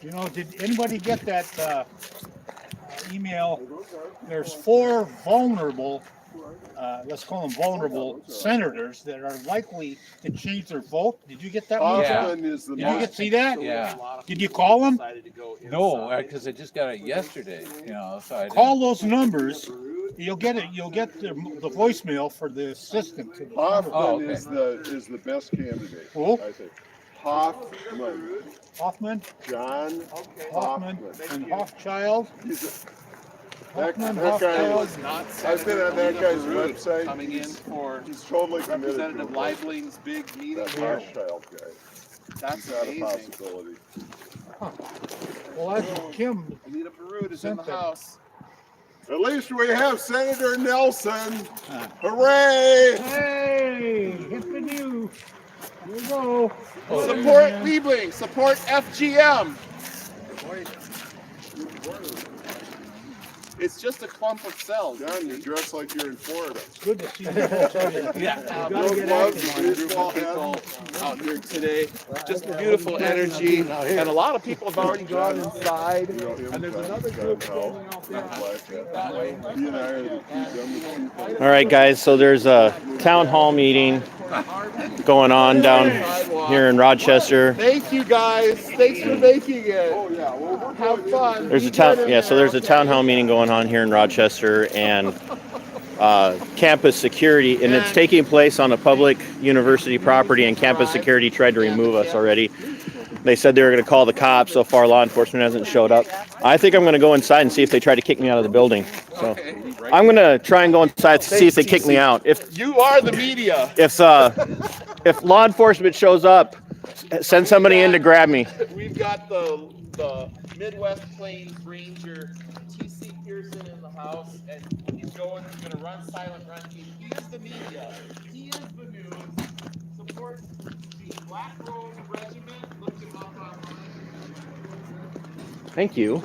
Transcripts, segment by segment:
You know, did anybody get that email? There's 4 vulnerable, let's call them vulnerable senators that are likely to change their vote. Did you get that one? Did you see that? Yeah. Did you call them? No, because I just got it yesterday. You know, so I Call those numbers. You'll get it. You'll get the voicemail for the assistant to the Hoffman is the best candidate. Who? I think. Hoffman. Hoffman. John Hoffman and Hochschild. That Hoffman, guy Hochschild. Not I've been on that guy's website. coming in for He's totally committed to Representative Leibling's big meeting that here. Hochschild guy. That's Not a amazing. possibility. Well, that's Kim. Anita Barut is in the house. At least we have Senator Nelson. Hooray! Hey, hip to you. Here we go. Support Liebling. Support FGM. It's just a clump of cells. John, you dress like you're in Florida. Good to see you. Yeah. People out here today. Just beautiful energy. And a lot of people have already gone inside. And there's another group standing out there. All right, guys, so there's a town hall meeting going on down here in Rochester. Thank you, guys. Thanks for making it. Have fun. There's a town hall meeting going on here in Rochester, and campus security, and it's taking place on a public university property, and campus security tried to remove us already. They said they were going to call the cops. So far, law enforcement hasn't showed up. I think I'm going to go inside and see if they try to kick me out of the building. So I'm going to try and go inside to see if they kick me out. If you are the media, if law enforcement shows up, send somebody in to grab me. We've got the Midwest Plains Ranger T.C. Pearson in the house, and he's going to run silent run team. He is the media. He is the news. Support the Black Rose Regiment. Look him up online. Thank you.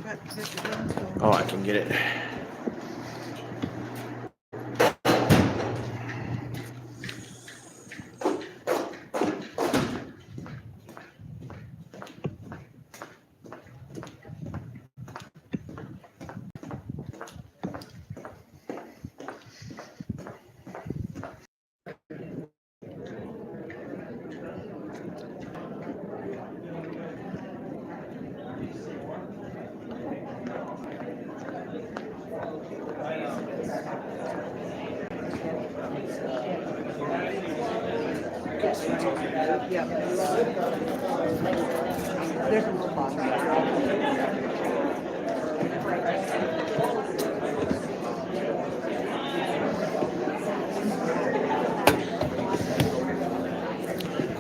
Oh, I can get it.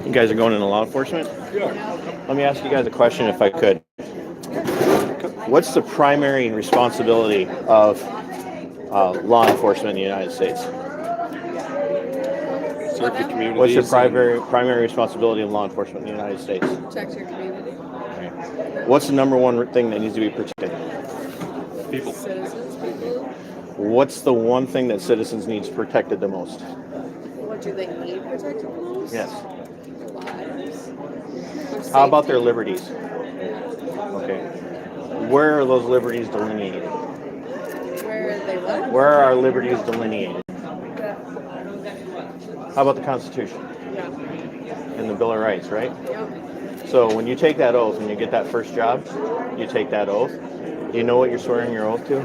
You guys are going into law enforcement? Yeah. Let me ask you guys a question if I could. What's the primary responsibility of law enforcement in the United States? serve the community. What's your primary responsibility in law enforcement in the United States? Protect your community. Okay. What's the number one thing that needs to be protected? People. Citizens, people. What's the one thing that citizens needs protected the most? What do they need protected the most? Yes. Their lives. How about their liberties? Okay. Where are those liberties delineated? Where are they what? Where are our liberties delineated? How about the Constitution? Yeah. And the Bill of Rights, right? Yep. So when you take that oath, when you get that first job, you take that oath. Do you know what you're swearing your oath to?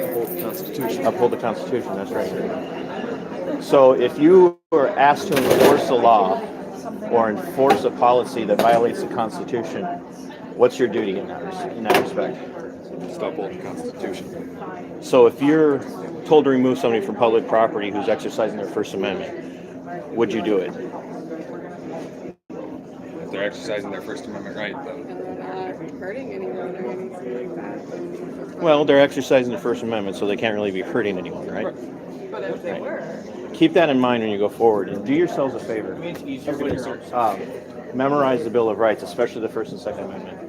Uphold the Constitution. Uphold the Constitution, that's right. So if you are asked to enforce a law or enforce a policy that violates the Constitution, what's your duty in that respect? Stop holding the Constitution. So if you're told to remove somebody from public property who's exercising their First Amendment, would you do it? If they're exercising their First Amendment right, then. And they're not hurting anyone or anything like that. Then Well, they're exercising the First Amendment, so they can't really be hurting anyone, right? but if they were. Keep that in mind when you go forward, and do yourselves a favor. Memorize the Bill of Rights, especially the First and Second Amendment.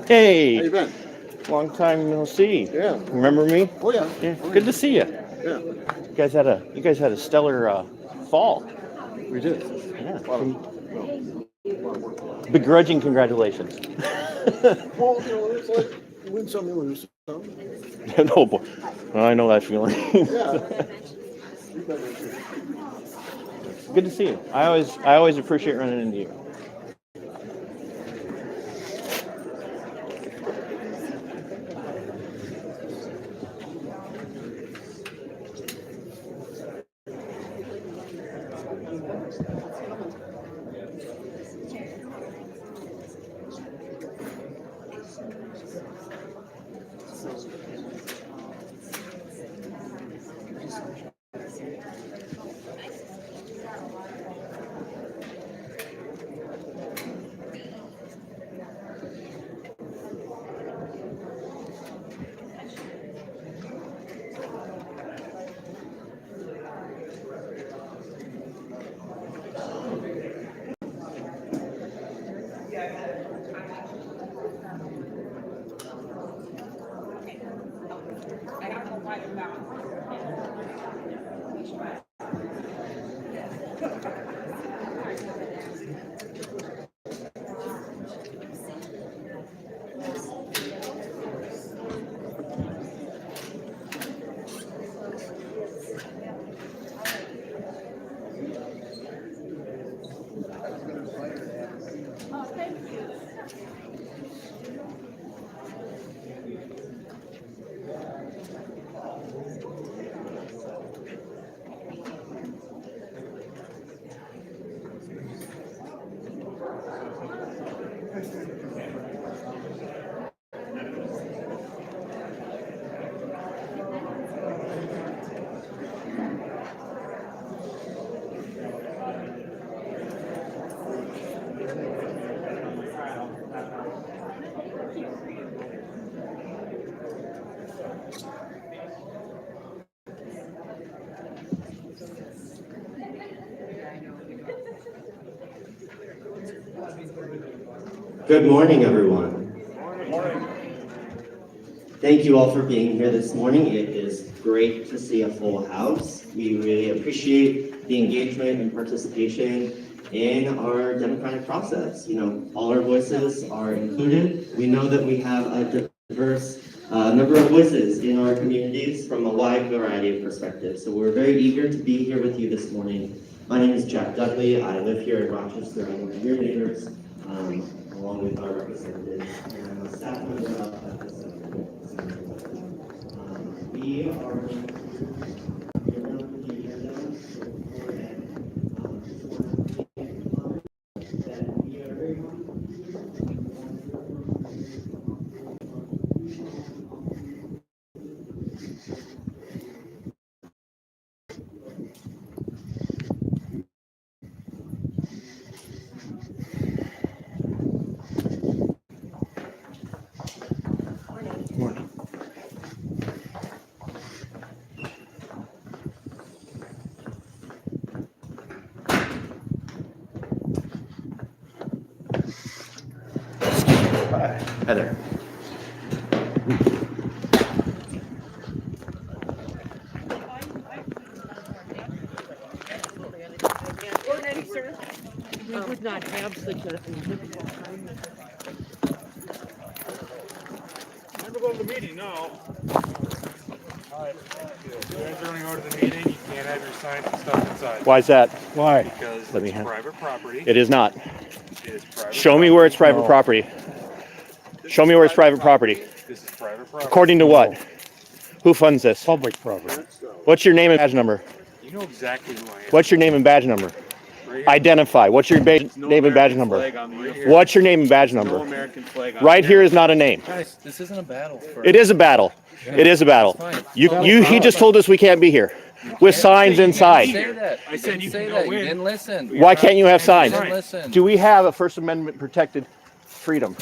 Hey, How you been? long time no see. Yeah. Remember me? Oh yeah. Yeah. Good to see you. Yeah. You guys had a stellar fall. We did. Yeah. Well, Begrudging congratulations. it's like you win some, you lose some. No boy. Well, I know that feeling. Yeah. Good to see you. I always appreciate running into you. Good morning, everyone. Thank you all for being here this morning. It is great to see a full house. We really appreciate the engagement and participation in our democratic process. You know, all our voices are included. We know that we have a diverse number of voices in our communities from a wide variety of perspectives. So we're very eager to be here with you this morning. My name is Jack Dudley. I live here in Rochester. I'm one of your neighbors, along with our representatives, and I'm a staff member at the center. We are Hi there. We would not have such a difficult time. Time to go to the meeting now. Alright, you guys are gonna go to the meeting, you can't have your signs and stuff inside. Why is that? Why? Because Let me it's have- private property. It is not. It is private Show me where it's private No. property. This Show is me where it's private property. This is private property. According to what? Who funds this? Public property. What's your name and badge number? You know exactly who I am. What's your name and badge number? Right here. Identify. What's your No name and badge American number? flag on the uniform. What's your name and badge No number? American flag on Right the here is not a name. Guys, this isn't a battle. For It is a battle. It is a battle. Fine. He just told us we can't be here with signs Say inside. that. I said you say can that. go You in. didn't listen. Why can't you have signs? You didn't listen. Do we have a First Amendment protected freedom?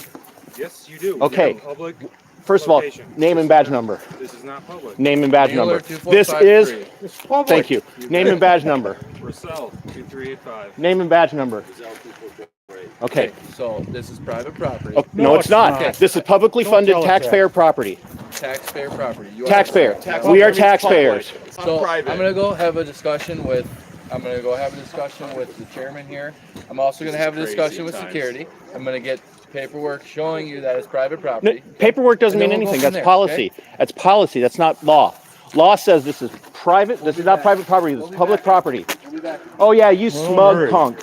Yes, you do. Okay. You have public First of all, Location. name and badge number. This is not public. Name and badge Mueller number. This is, 2453. thank you. Name and badge number. Rosell 2385. Name and badge number. Okay. So this is private property. Oh, no, it's not. This is publicly funded tell us that. taxpayer property. Taxpayer property. You Taxpayer. understand? We are taxpayers. So I'm gonna go have a discussion with. I'm gonna go have a discussion with the chairman here. I'm also gonna have a discussion with security. I'm gonna get paperwork showing you that it's private No, property. paperwork doesn't And mean then we'll go anything. from That's there, policy. That's policy. That's not law. Law says this is private. This is not private property. This is public property. We'll be back. Oh yeah, you smug hurry. punk.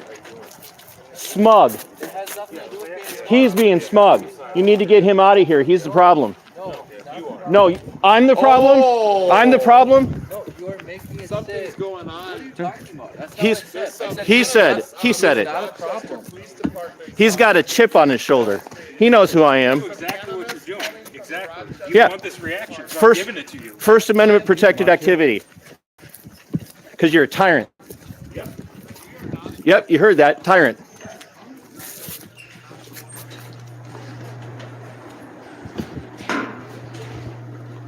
Smug. It has nothing to do with being. He's being smug. You need to get him out of here. He's the problem. No, No, I'm the problem. Oh. I'm the problem. no, you are making it Something's stick. going on. What are you talking about? That's not He's- what I said. I he said- he said it. Not a problem. Police department. He's got a chip on his shoulder. He knows who I am. Exactly what you're doing. Exactly. You Yeah. want this reaction. So First- I'm giving it to you. First Amendment protected activity. Because you're a tyrant. Yep, you heard that. Tyrant.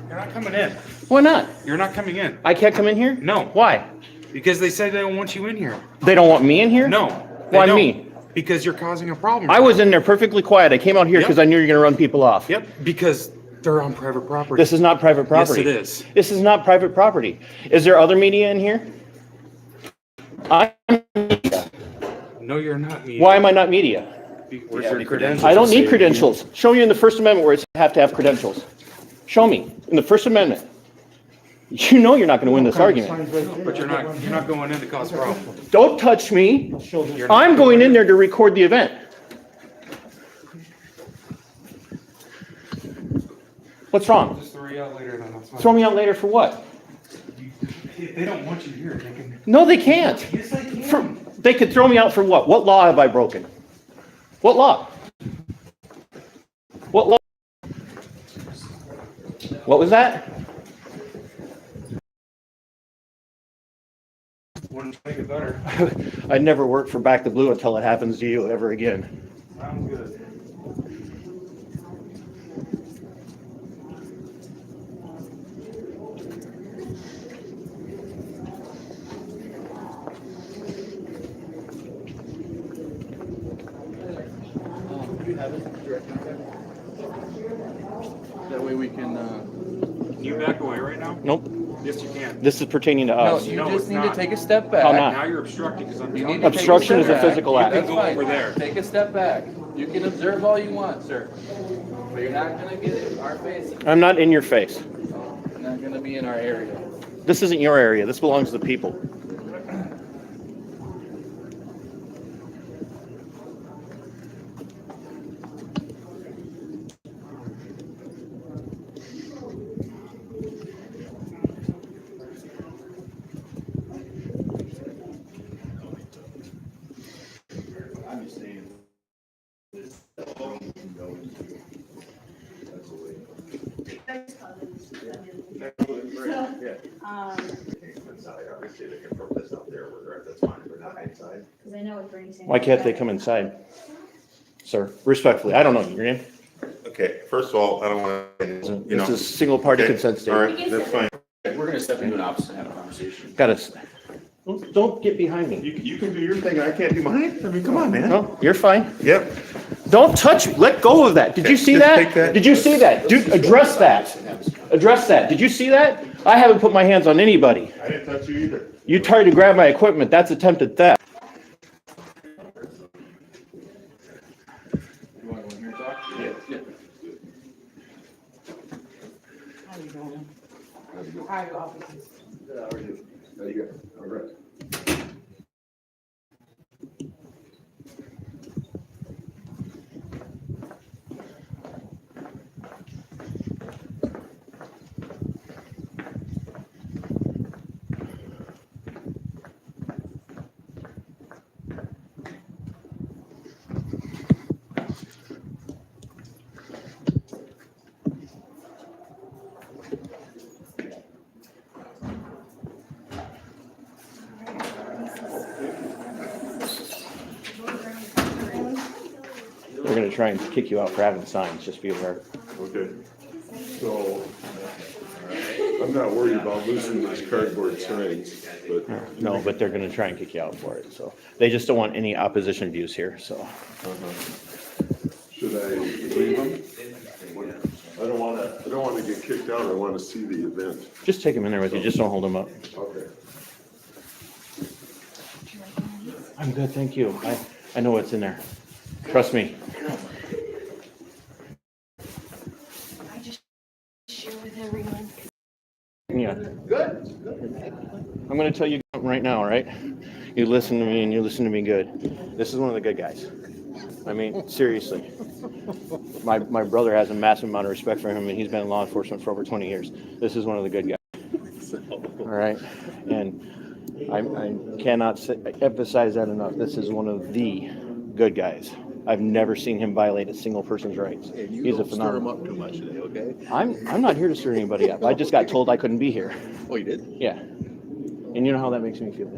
You're not coming in. Why not? You're not coming in. I can't come in here? No. Why? Because they said they don't want you in here. They don't want me in here? No. they Why don't. me? Because you're causing a problem. I was in there perfectly quiet. I came out here Yep. because I knew you were going to run people off. Yep. Because they're on private property. This is not private property. Yes, it is. This is not private property. Is there other media in here? No, you're not. Media. Why am I not media? Where's your credentials? I don't need credentials. Show me in the First Amendment where it's have to have credentials. Show me in the First Amendment. You know you're not going to win this argument. But you're not going in to cause problems. Don't touch me. You're not I'm going in there to record the event. What's wrong? Just throw you out later. Then that's fine. Throw me out later for what? They don't want you here. They can. No, they can't. Yes, they can. They could throw me out for what? What law have I broken? What law? What law? What was that? Wouldn't make it better. I'd never work for Back the Blue until it happens to you ever again. Sounds good. That way we can. Can you back away right now? Nope. Yes, you can. This is pertaining to No, us. you No, just it's need to not. take a step back. How not? Now you're obstructing because I'm You telling need you. to take Obstruction a is step a back. physical You act. can That's go fine. over there. Take a step back. You can observe all you want, sir. But you're not gonna get in our face. I'm not in your face. You're not gonna be in our area. This isn't your area. This belongs to the people. Why can't they come inside? Sir, respectfully, I don't know your name. Okay, first of all, I don't want to, you know. This is single party Okay, consent All statement. right, that's fine. We're gonna step into an office and have a conversation. Got it. Don't get behind me. You can do your thing, I can't do mine. I mean, come on, man. No, you're fine. Yep. Don't touch me. Let go of that. Did you see Just that? take that. Did you see that? Dude, address that. Address that. Did you see that? I haven't put my hands on anybody. I didn't touch you either. You tried to grab my equipment. That's attempted theft. You wanna go in here and talk? Yeah. How you doing? We're going to try and kick you out for having signs, just be aware. Okay. So I'm not worried about losing these cardboard signs, but. No, but they're gonna try and kick you out for it, so. They just don't want any opposition views here, so. Should I leave them? I don't wanna get kicked out, I wanna see the event. Just take them in there with you, just don't hold them up. Okay. I'm good, thank you. I know what's in there. Trust me. I just share with everyone. Yeah. I'm gonna tell you something right now, all right? You listen to me and you listen to me good. This is one of the good guys. I mean, seriously. My brother has a massive amount of respect for him, and he's been in law enforcement for over 20 years. This is one of the good guys. All right? And I cannot emphasize that enough. This is one of the good guys. I've never seen him violate a single person's rights. He's a phenomenal. Stir him up too much today, okay? I'm not here to stir anybody up. I just got told I couldn't be here. Oh, you did? Yeah. And you know how that makes me feel.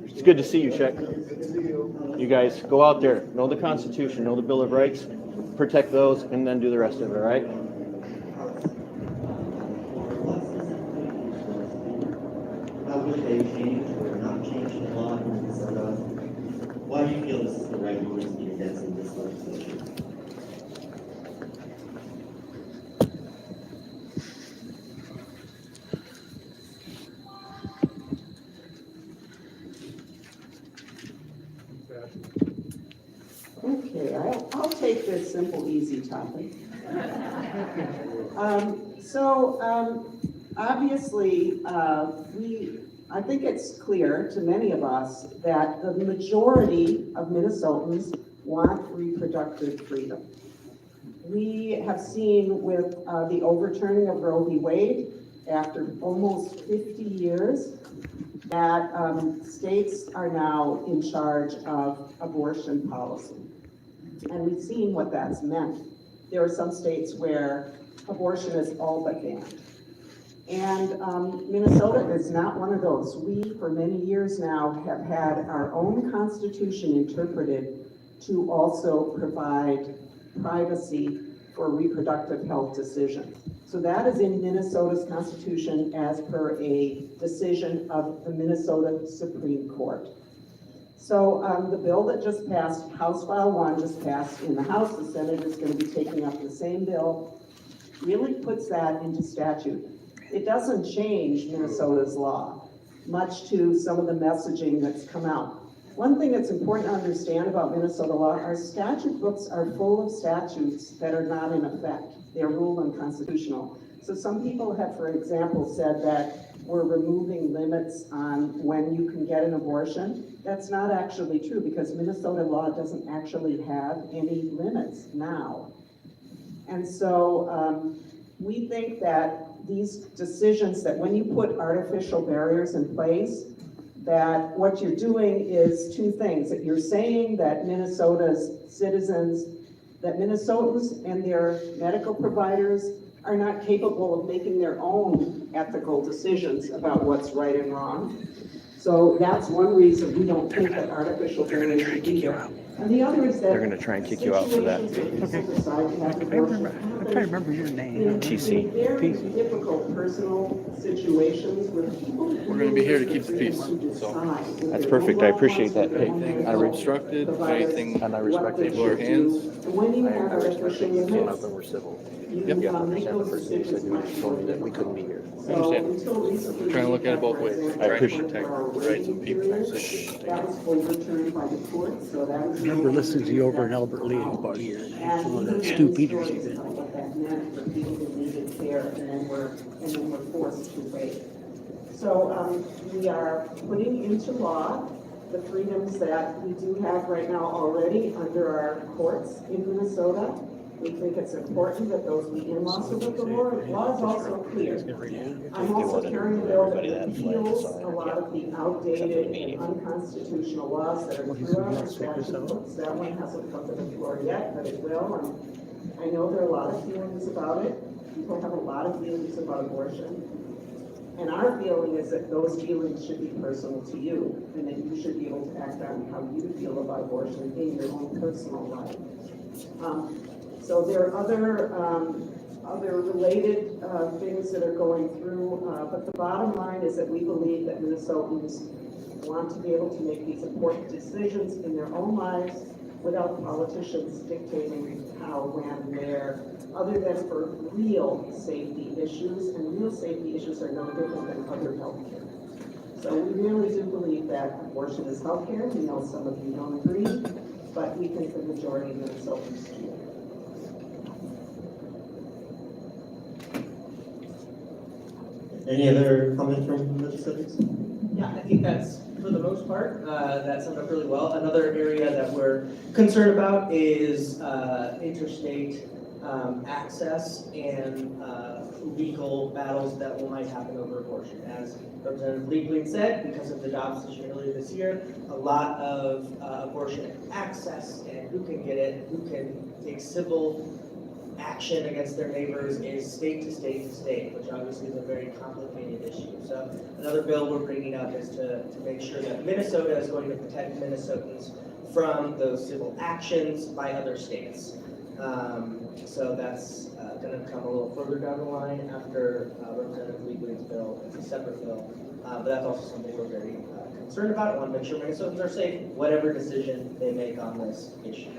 It's good to see you, Chuck. You guys go out there, know the Constitution, know the Bill of Rights, protect those, and then do the rest of it, all right? How would they change or not change the law in Minnesota? Why do you feel this is the right moment to be advancing this legislation? Okay, I'll take this simple, easy topic. Obviously, I think it's clear to many of us that the majority of Minnesotans want reproductive freedom. We have seen with the overturning of Roe v. Wade after almost 50 years that states are now in charge of abortion policy. And we've seen what that's meant. There are some states where abortion is all but banned. And Minnesota is not one of those. We, for many years now, have had our own constitution interpreted to also provide privacy for reproductive health decisions. So that is in Minnesota's constitution as per a decision of the Minnesota Supreme Court. So the bill that just passed, House File 1 just passed in the House, the Senate is going to be taking up the same bill, really puts that into statute. It doesn't change Minnesota's law, much to some of the messaging that's come out. One thing that's important to understand about Minnesota law, our statute books are full of statutes that are not in effect. They're ruled unconstitutional. So some people have, for example, said that we're removing limits on when you can get an abortion. That's not actually true because Minnesota law doesn't actually have any limits now. And so we think that these decisions, that when you put artificial barriers in place, that what you're doing is two things. That you're saying that Minnesota's citizens, that Minnesotans and their medical providers are not capable of making their own ethical decisions about what's right and wrong. So that's one reason we don't think that artificial barriers should be there. And the other is that They're gonna try and kick you out for that. I remember your name. TC. Very difficult personal situations where people. We're gonna be here to keep the peace, so. That's perfect. I appreciate that. Hey, Anything unobstructed, anything and I respect people are hands. When you have artificial limits, We're civil. you Yeah, I make understand the those person who said decisions you told me that we couldn't be here. I understand. We're trying to look at it both ways. I Trying to appreciate protect the rights of people. That was overturned by the court, so that was. I remember listening to you over in Albert Lee about a year and a half ago, that Stu Peters event. What that meant for people who needed care and then were forced to wait. So we are putting into law the freedoms that we do have right now already under our courts in Minnesota. We think it's important that those be in law, so that the law is also clear. I'm also carrying a bill that repeals a lot of the outdated and unconstitutional laws that are throughout our statute books. That one hasn't come to the floor yet, but it will. And I know there are a lot of feelings about it. People have a lot of feelings about abortion. And our feeling is that those feelings should be personal to you, and that you should be able to act on how you feel about abortion in your own personal life. So there are other other related things that are going through, but the bottom line is that we believe that Minnesotans want to be able to make these important decisions in their own lives without politicians dictating how, when, where, other than for real safety issues, and real safety issues are no different than other health care. So we really do believe that abortion is health care. We know some of you don't agree, but we think the majority of Minnesotans do. Any other comments from the citizens? Yeah, I think that's, for the most part, that summed up really well. Another area that we're concerned about is interstate access and legal battles that might happen over abortion. As Representative Leibling said, because of the Dobbs decision earlier this year, a lot of abortion access and who can get it, who can take civil action against their neighbors is state to state to state, which obviously is a very complicated issue. So another bill we're bringing up is to make sure that Minnesota is going to protect Minnesotans from those civil actions by other states. So that's going to come a little further down the line after Representative Leibling's bill. It's a separate bill, but that's also something we're very concerned about. I want to make sure Minnesotans are safe, whatever decision they make on this issue.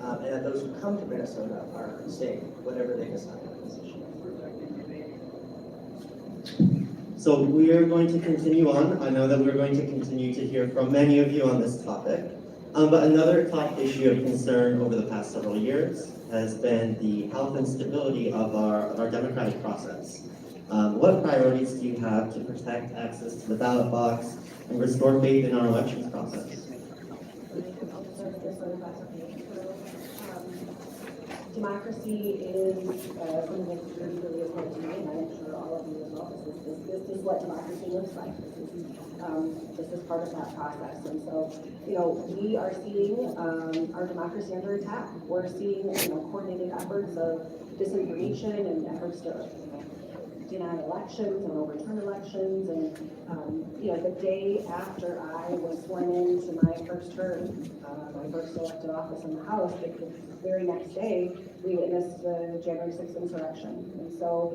And that those who come to Minnesota are safe, whatever they decide on this issue. So we are going to continue on. I know that we're going to continue to hear from many of you on this topic. But another top issue of concern over the past several years has been the health and stability of our democratic process. What priorities do you have to protect access to the ballot box and restore faith in our elections process? Democracy is something that really is important to me, and I'm sure all of you as well. This is what democracy looks like. This is part of that process. And so, we are seeing our democracy under attack. We're seeing, coordinated efforts of disinformation and efforts to deny elections and overturn elections. And, the day after I was sworn into my first term, my first elected office in the House, the very next day, we witnessed the January 6th insurrection. And so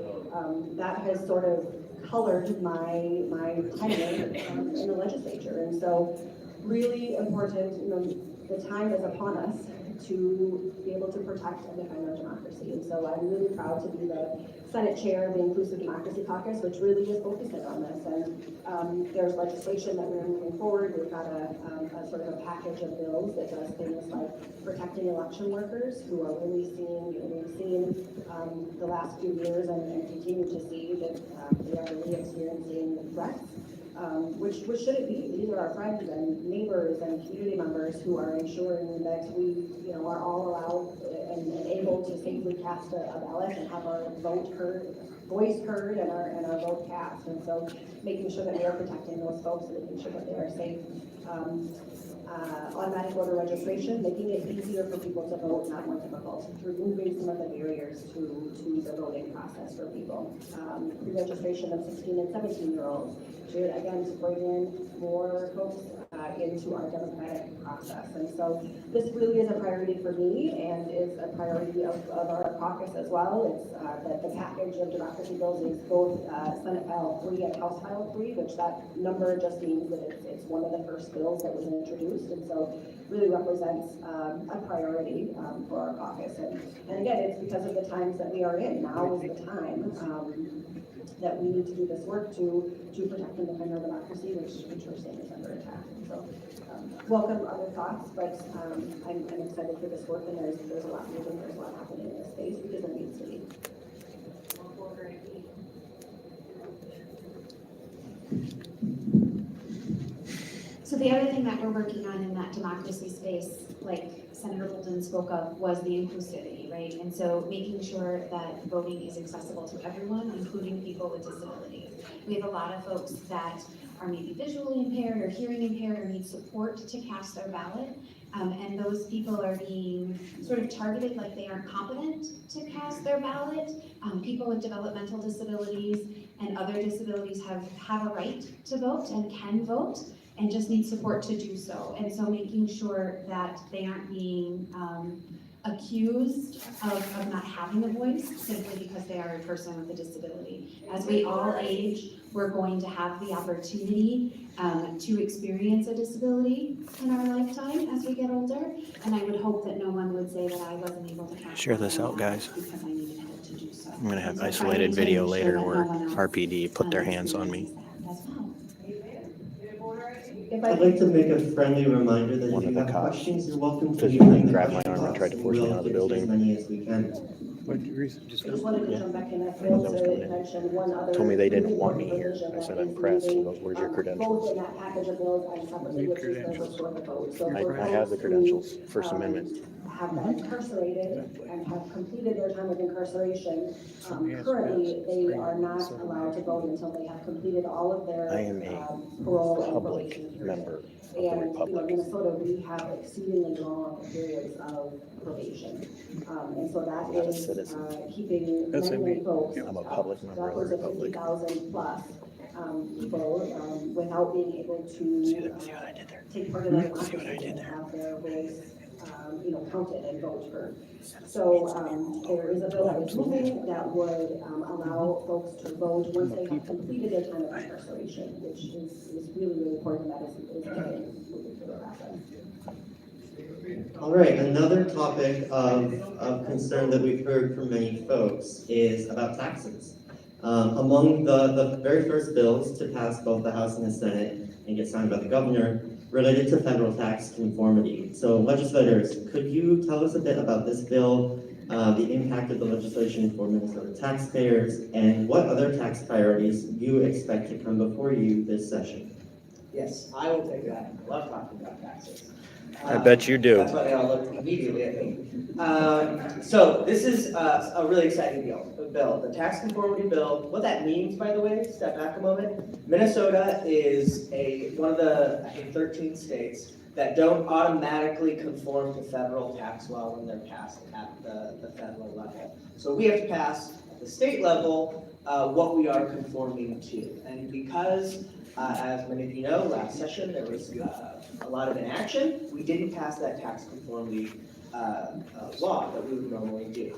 that has sort of colored my tenure in the legislature. And so really important, the time is upon us to be able to protect and defend our democracy. And so I'm really proud to be the Senate chair of the Inclusive Democracy Caucus, which really is focusing on this. And there's legislation that we're moving forward. We've got a sort of a package of bills that does things like protecting election workers who are really seeing, we've seen the last few years and continue to see that they are really experiencing threats. Which should it be? These are our friends and neighbors and community members who are ensuring that we, are all allowed and able to safely cast a ballot and have our voice heard and our vote cast. And so making sure that we are protecting those folks and making sure that they are safe. Automatic voter registration, making it easier for people to vote, not more difficult, removing some of the barriers to the voting process for people. Pre-registration of 16 and 17-year-olds, to bring in more folks into our democratic process. And so this really is a priority for me and is a priority of our caucus as well. It's that the package of democracy bills is both Senate File 3 and House File 3, which that number just means that it's one of the first bills that was introduced, and so really represents a priority for our caucus. And again, it's because of the times that we are in. Now is the time that we need to do this work to protect and defend our democracy, which we're seeing is under attack. And so welcome other thoughts, but I'm excited for this work, and there's a lot moving, there's a lot happening in this space because there needs to be. So the other thing that we're working on in that democracy space, like Senator Bolden spoke of, was the inclusivity, right? And so making sure that voting is accessible to everyone, including people with disabilities. We have a lot of folks that are maybe visually impaired or hearing impaired or need support to cast their ballot. And those people are being sort of targeted like they aren't competent to cast their ballot. People with developmental disabilities and other disabilities have a right to vote and can vote, and just need support to do so. And so making sure that they aren't being accused of not having a voice simply because they are a person with a disability. As we all age, we're going to have the opportunity to experience a disability in our lifetime as we get older, and I would hope that no one would say that I wasn't able to have Share this one out, guys. because I needed help to do so. I'm gonna have And so isolated trying to video ensure later that where no one else, RPD put their hands on me. experiences that as well. I'd like to make a friendly reminder that One if of you the have cops questions, you're welcome to physically use the grabbed my question arm and box, tried to and force me we'll out of the get to building. as many as we can. I just wanted to jump back in. I failed to mention one other. Told me they didn't really want me important here. provision I said, that I'm is pressed. He needing, goes, where's your both credentials? in that package of bills and separately, which is the restore the vote. So for I have the folks credentials, who, First Amendment. have been incarcerated and have completed their time of incarceration, currently, they are not allowed to vote until they have completed all of their I am a parole and public probation period. member of the And, Republic. Minnesota, we have exceedingly long periods of probation. And so that I'm not a is citizen. keeping That's many, me. many folks. I'm a public member of the Upwards of Republic. 50,000 plus people without being able to take part in the democracy and have their voice counted and vote heard. So there is a bill that is moving that would allow folks to vote once they have completed their time of incarceration, which is really, really important. That is moving through the process. All right, another topic of concern that we've heard from many folks is about taxes. Among the very first bills to pass both the House and the Senate and get signed by the governor related to federal tax conformity. So legislators, could you tell us a bit about this bill, the impact of the legislation for Minnesota taxpayers, and what other tax priorities you expect to come before you this session? Yes, I will take that. I love talking about taxes. I bet you do. That's why they all looked immediately at me. So this is a really exciting bill, the tax conformity bill. What that means, by the way, step back a moment. Minnesota is one of the, I think, 13 states that don't automatically conform to federal tax law when they're passed at the federal level. So we have to pass at the state level what we are conforming to. And because, as many of you know, last session there was a lot of inaction, we didn't pass that tax conformity law that we would normally do.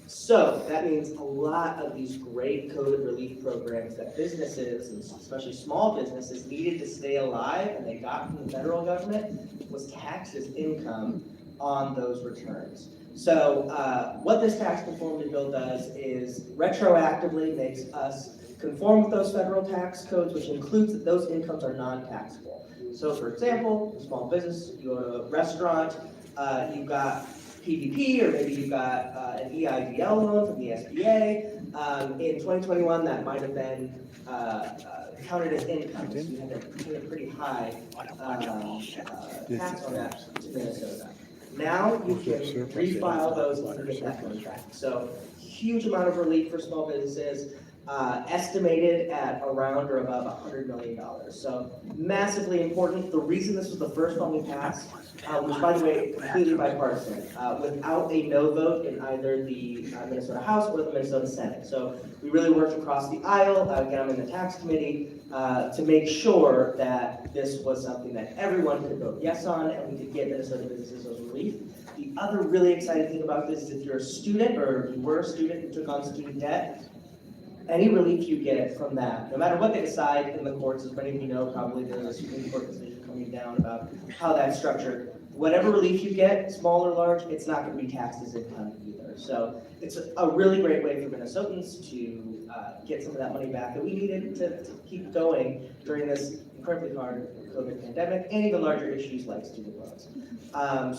So that means a lot of these great COVID relief programs that businesses, and especially small businesses, needed to stay alive and they got from the federal government was taxed as income on those returns. So what this tax conformity bill does is retroactively makes us conform with those federal tax codes, which includes that those incomes are non-taxable. So for example, a small business, you go to a restaurant, you've got PPP, or maybe you've got an EIDL loan from the SBA. In 2021, that might have been counted as income, so you had to pay a pretty high tax on that to Minnesota. Now you can refile those and get that money back. So huge amount of relief for small businesses. Estimated at around or above $100 million. So massively important. The reason this was the first one we passed, which by the way, completely bipartisan, without a no vote in either the Minnesota House or the Minnesota Senate. So we really worked across the aisle, again, I'm in the tax committee, to make sure that this was something that everyone could vote yes on and we could get Minnesota businesses those relief. The other really exciting thing about this is if you're a student or you were a student and took on student debt, any relief you get from that, no matter what they decide in the courts, as many of you know, probably there's a Supreme Court decision coming down about how that's structured. Whatever relief you get, small or large, it's not going to be taxed as income either. So it's a really great way for Minnesotans to get some of that money back that we needed to keep going during this incredibly hard COVID pandemic and even larger issues like student loans.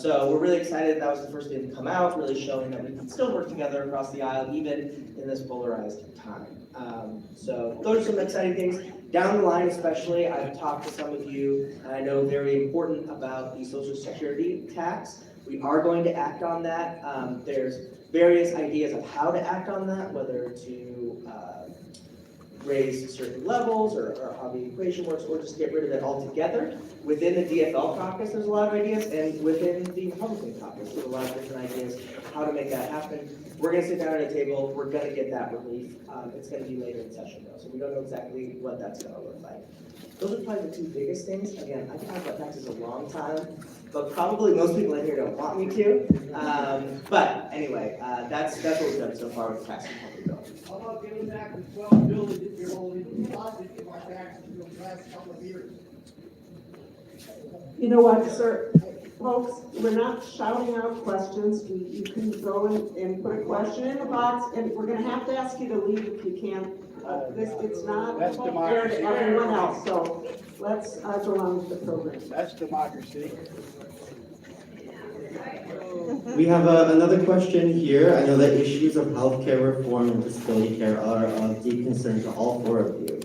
So we're really excited that was the first thing to come out, really showing that we can still work together across the aisle even in this polarized time. So those are some exciting things. Down the line especially, I've talked to some of you, and I know very important about the Social Security tax. We are going to act on that. There's various ideas of how to act on that, whether to raise certain levels or how the equation works, or just get rid of it altogether. Within the DFL caucus, there's a lot of ideas, and within the Republican caucus, there's a lot of different ideas how to make that happen. We're going to sit down at a table, we're going to get that relief. It's going to be later in session though, so we don't know exactly what that's going to look like. those are probably the two biggest things. Again, I can talk about taxes a long time, but probably most people in here don't want me to. But anyway, that's what we've done so far with tax and public building. How about getting back to 12 buildings that you're only deposited in our taxes in the last couple of years? You know what, sir? Folks, we're not shouting out questions. You can go and put a question in the box, and we're gonna have to ask you to leave if you can't. It's not That's fair democracy. to everyone else, so let's go on with the program. That's democracy. We have another question here. I know that issues of healthcare reform and disability care are of deep concern to all four of you.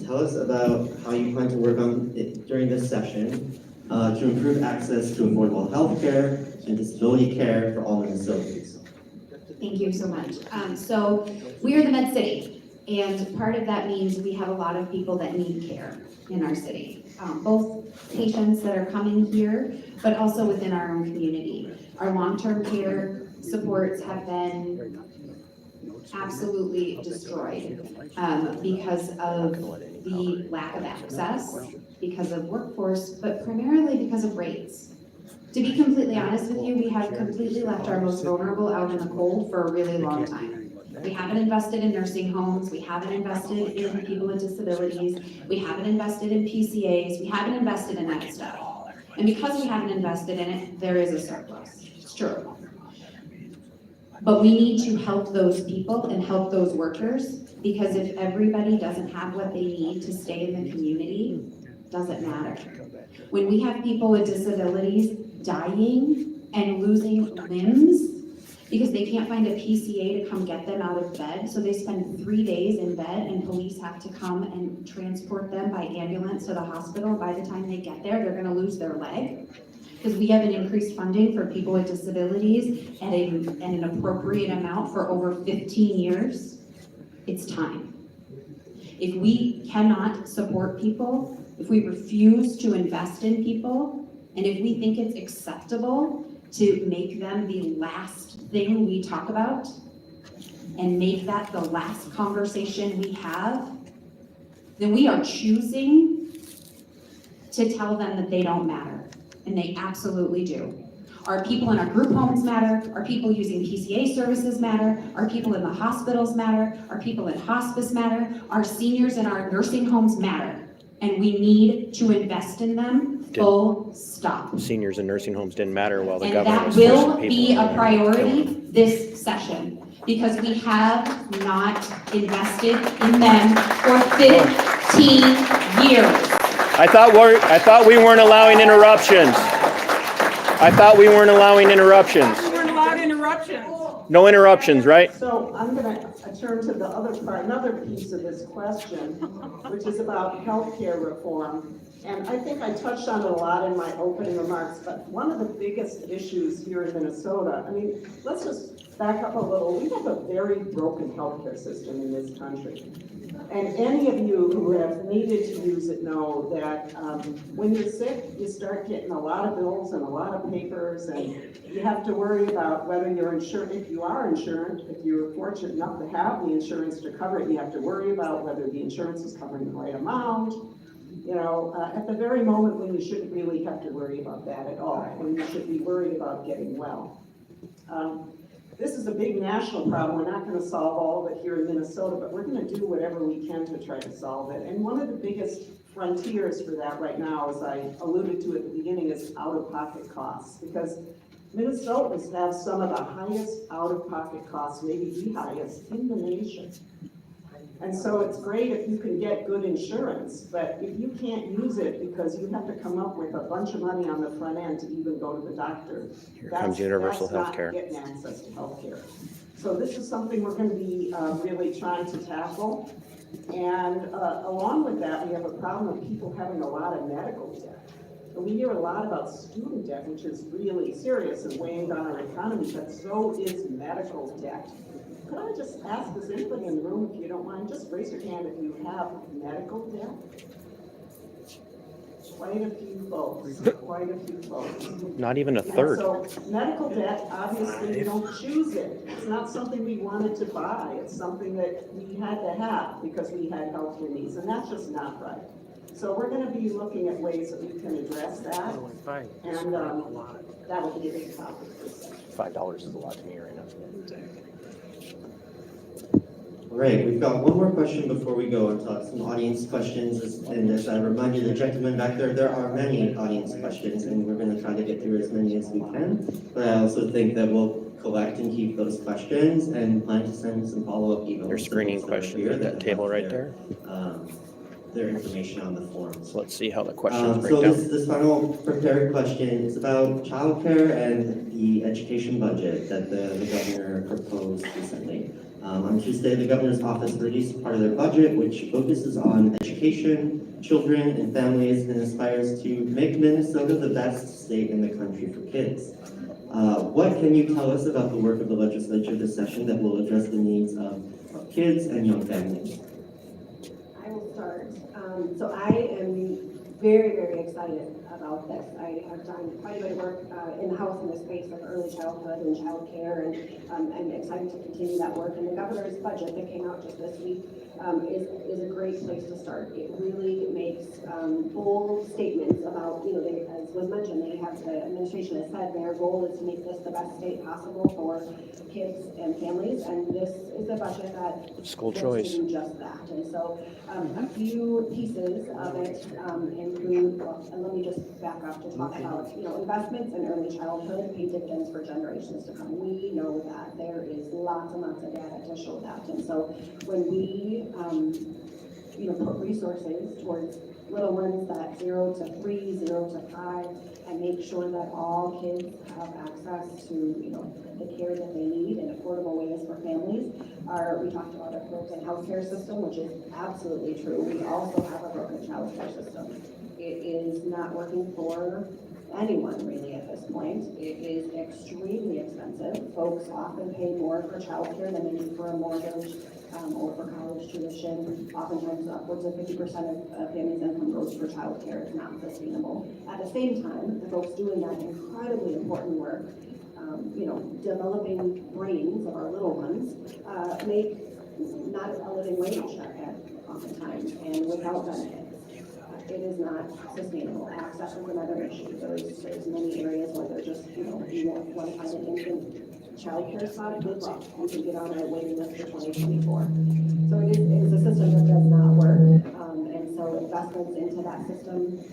Tell us about how you plan to work on it during this session to improve access to affordable healthcare and disability care for all Minnesotans. Thank you so much. So we are the Med City, and part of that means we have a lot of people that need care in our city. Both patients that are coming here, but also within our own community. Our long-term care supports have been absolutely destroyed because of the lack of access, because of workforce, but primarily because of rates. To be completely honest with you, we have completely left our most vulnerable out in the cold for a really long time. We haven't invested in nursing homes, we haven't invested in people with disabilities, we haven't invested in PCAs, we haven't invested in that stuff. And because we haven't invested in it, there is a surplus. It's true. But we need to help those people and help those workers, because if everybody doesn't have what they need to stay in the community, it doesn't matter. When we have people with disabilities dying and losing limbs because they can't find a PCA to come get them out of bed, so they spend 3 days in bed and police have to come and transport them by ambulance to the hospital. By the time they get there, they're gonna lose their leg. Because we haven't increased funding for people with disabilities at an appropriate amount for over 15 years. It's time. If we cannot support people, if we refuse to invest in people, and if we think it's acceptable to make them the last thing we talk about, and make that the last conversation we have, then we are choosing to tell them that they don't matter. And they absolutely do. Our people in our group homes matter, our people using PCA services matter, our people in the hospitals matter, our people in hospice matter, our seniors in our nursing homes matter. And we need to invest in them, full stop. Seniors in nursing homes didn't matter while the And governor that was will pushing be people a around. priority this session, because we have not invested in them for 15 years. I thought we weren't allowing interruptions. I thought we weren't allowing interruptions. We weren't allowed interruptions. No interruptions, right? So I'm gonna turn to the other part, another piece of this question, which is about healthcare reform. And I think I touched on it a lot in my opening remarks, but one of the biggest issues here in Minnesota, I mean, let's just back up a little. We have a very broken healthcare system in this country. And any of you who have needed to use it know that when you're sick, you start getting a lot of bills and a lot of papers, and you have to worry about whether you're insured. If you are insured, if you're fortunate enough to have the insurance to cover it, you have to worry about whether the insurance is covering the right amount. You know, at the very moment when you shouldn't really have to worry about that at all, when you should be worried about getting well. This is a big national problem. We're not going to solve all of it here in Minnesota, but we're going to do whatever we can to try to solve it. And one of the biggest frontiers for that right now, as I alluded to at the beginning, is out-of-pocket costs. Because Minnesotans have some of the highest out-of-pocket costs, maybe the highest in the nation. And so it's great if you can get good insurance, but if you can't use it because you have to come up with a bunch of money on the front end to even go to the doctor, Here comes universal health care. that's not getting access to health care. So this is something we're going to be really trying to tackle. And along with that, we have a problem of people having a lot of medical debt. And we hear a lot about student debt, which is really serious and weighing down our economy, but so is medical debt. Could I just ask, does anybody in the room, if you don't mind, just raise your hand if you have medical debt? Quite a few folks, quite a few folks. Not even a third. So medical debt, obviously, we don't choose it. It's not something we wanted to buy. It's something that we had to have because we had healthcare needs, and that's just not right. So we're gonna be looking at ways that we can address that, and, that will be a big topic. $5 is a lot to me right now. All right, we've got one more question before we go into some audience questions. And as I remind you, the gentleman back there, there are many audience questions, and we're going to try to get through as many as we can. But I also think that we'll collect and keep those questions and plan to send some follow-up emails. There's screening questions at that table right there. Their information on the forums. So let's see how the questions break so down. this final prepared question is about childcare and the education budget that the governor proposed recently. On Tuesday, the governor's office released part of their budget, which focuses on education, children, and families, and aspires to make Minnesota the best state in the country for kids. What can you tell us about the work of the legislature this session that will address the needs of kids and young families? I will start. So I am very, very excited about this. I have done quite a bit of work in the House in the space of early childhood and child care, and I'm excited to continue that work. And the governor's budget that came out just this week is a great place to start. It really makes bold statements about, as was mentioned, the administration has said their goal is to make this the best state possible for kids and families, and this is a budget that school looks choice to do just that. And so a few pieces of it include, and let me just back up to talk about, investments in early childhood pay dividends for generations to come. We know that there is lots and lots of data to show that. And so when we, put resources towards little ones that 0 to 3, 0 to 5, and make sure that all kids have access to, the care that they need in affordable ways for families. We talked about a broken healthcare system, which is absolutely true. We also have a broken childcare system. It is not working for anyone really at this point. It is extremely expensive. Folks often pay more for childcare than they do for a mortgage or for college tuition. Oftentimes upwards of 50% of families' income goes for childcare. It's not sustainable. At the same time, the folks doing that incredibly important work, developing brains of our little ones, make not a living wage at oftentimes, and without benefits. It is not sustainable. Access is another issue. There's many areas where they're just, you want to find an infant child care spot, good luck. You can get on a waiting list for 2024. So it is a system that does not work. And so investments into that system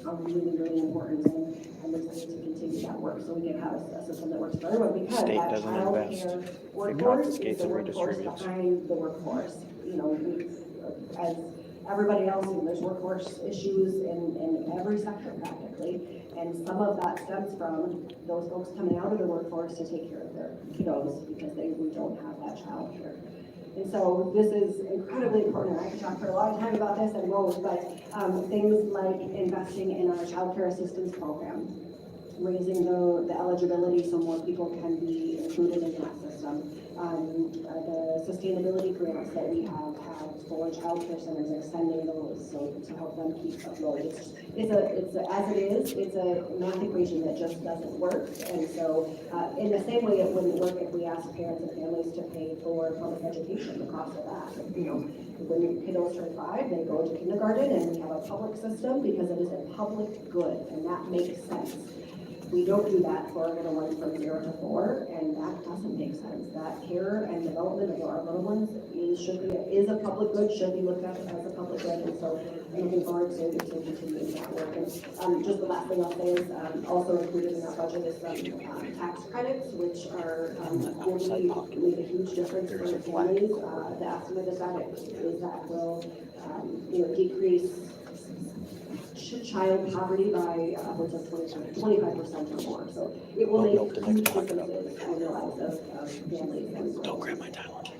are really, really important. And I'm excited to continue that work so we can have a system that works for everyone, because State that doesn't child invest. care It workforce is confiscates the and workforce redistributes. behind the workforce. As everybody else, there's workforce issues in every sector practically, and some of that stems from those folks coming out of the workforce to take care of their kiddos because we don't have that child care. And so this is incredibly important. I could talk for a long time about this and roads, but things like investing in our child care assistance program, raising the eligibility so more people can be included in that system. The sustainability grants that we have had for child care centers, extending those so to help them keep afloat. It's a math equation that just doesn't work. And so in the same way it wouldn't work if we asked parents and families to pay for public education, the cost of that. When kiddos turn 5, they go to kindergarten, and we have a public system because it is a public good, and that makes sense. We don't do that for our little ones from 0 to 4, and that doesn't make sense. That care and development of our little ones is a public good, should be looked at as a public good, and so I'm looking forward to continuing that work. And just the last thing I'll say is also included in our budget is some tax credits, which are will make a huge difference for families. The estimate is that will decrease child poverty by upwards of 25% or more. So it will make huge differences in the lives of families. Don't grab my Tylenol.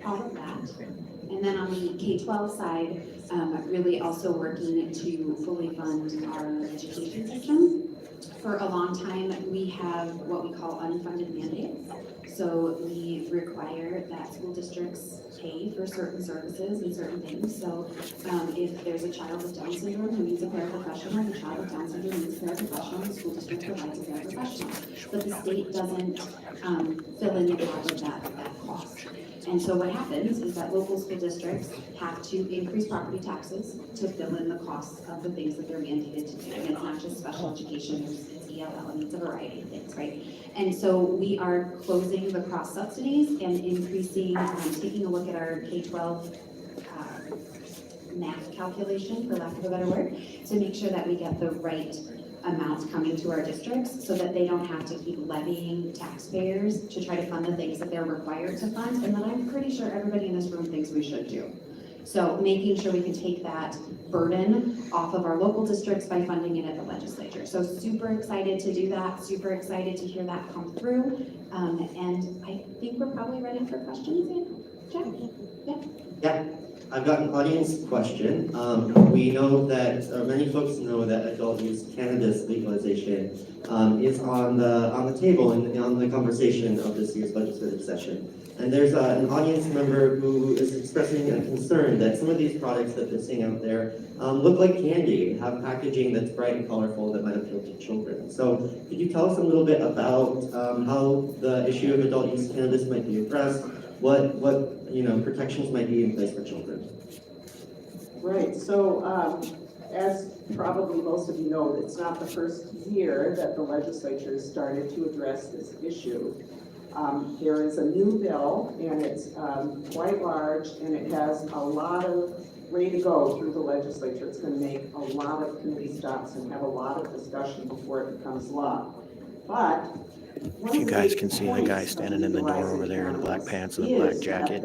All of that. And then on the K-12 side, really also working to fully fund our education system. For a long time, we have what we call unfunded mandates. So we require that school districts pay for certain services and certain things. So if there's a child with Down syndrome who needs a paraprofessional, the child with Down syndrome needs a paraprofessional, the school district provides a paraprofessional. But the state doesn't fill in the gap of that cost. And so what happens is that local school districts have to increase property taxes to fill in the costs of the things that they're mandated to do. And it's not just special education, it's ELL, and it's a variety of things, right? And so we are closing the cross subsidies and increasing, taking a look at our K-12 math calculation, for lack of a better word, to make sure that we get the right amount coming to our districts so that they don't have to keep levying taxpayers to try to fund the things that they're required to fund, and that I'm pretty sure everybody in this room thinks we should do. So making sure we can take that burden off of our local districts by funding it at the legislature. So super excited to do that, super excited to hear that come through. And I think we're probably ready for questions. Jack? Yeah? Yeah, I've got an audience question. We know that, many folks know that adult use cannabis legalization is on the table and on the conversation of this year's legislative session. And there's an audience member who is expressing a concern that some of these products that they're seeing out there look like candy, have packaging that's bright and colorful that might appeal to children. So could you tell us a little bit about how the issue of adult use cannabis might be addressed? What protections might be in place for children? Right, so as probably most of you know, it's not the first year that the legislature has started to address this issue. There is a new bill, and it's quite large, and it has a lot of way to go through the legislature. It's going to make a lot of committee stops and have a lot of discussion before it becomes law. But if you guys can see the guy standing in the door over there in the black pants and the black jacket,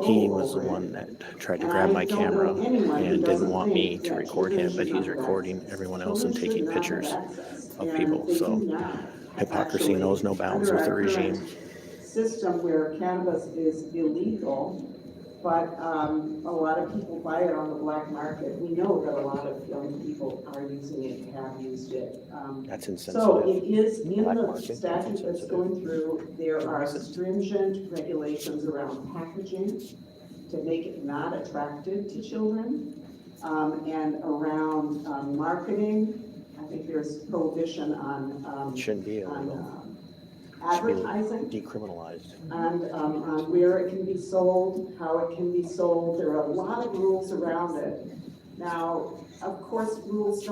he was the one that tried to grab my camera and didn't want me to record him, but he's recording everyone else and taking pictures of people. So hypocrisy knows no bounds with the regime. System where cannabis is illegal, but a lot of people buy it on the black market. We know that a lot of young people are using it, have used it. That's insensitive. So it is in Black the market, statute that's going through. There are stringent regulations around packaging to make it not attractive to children, and around marketing. I think there's prohibition on shouldn't be illegal. Advertising, decriminalized, and on where it can be sold, how it can be sold. There are a lot of rules around it. Now, of course, rules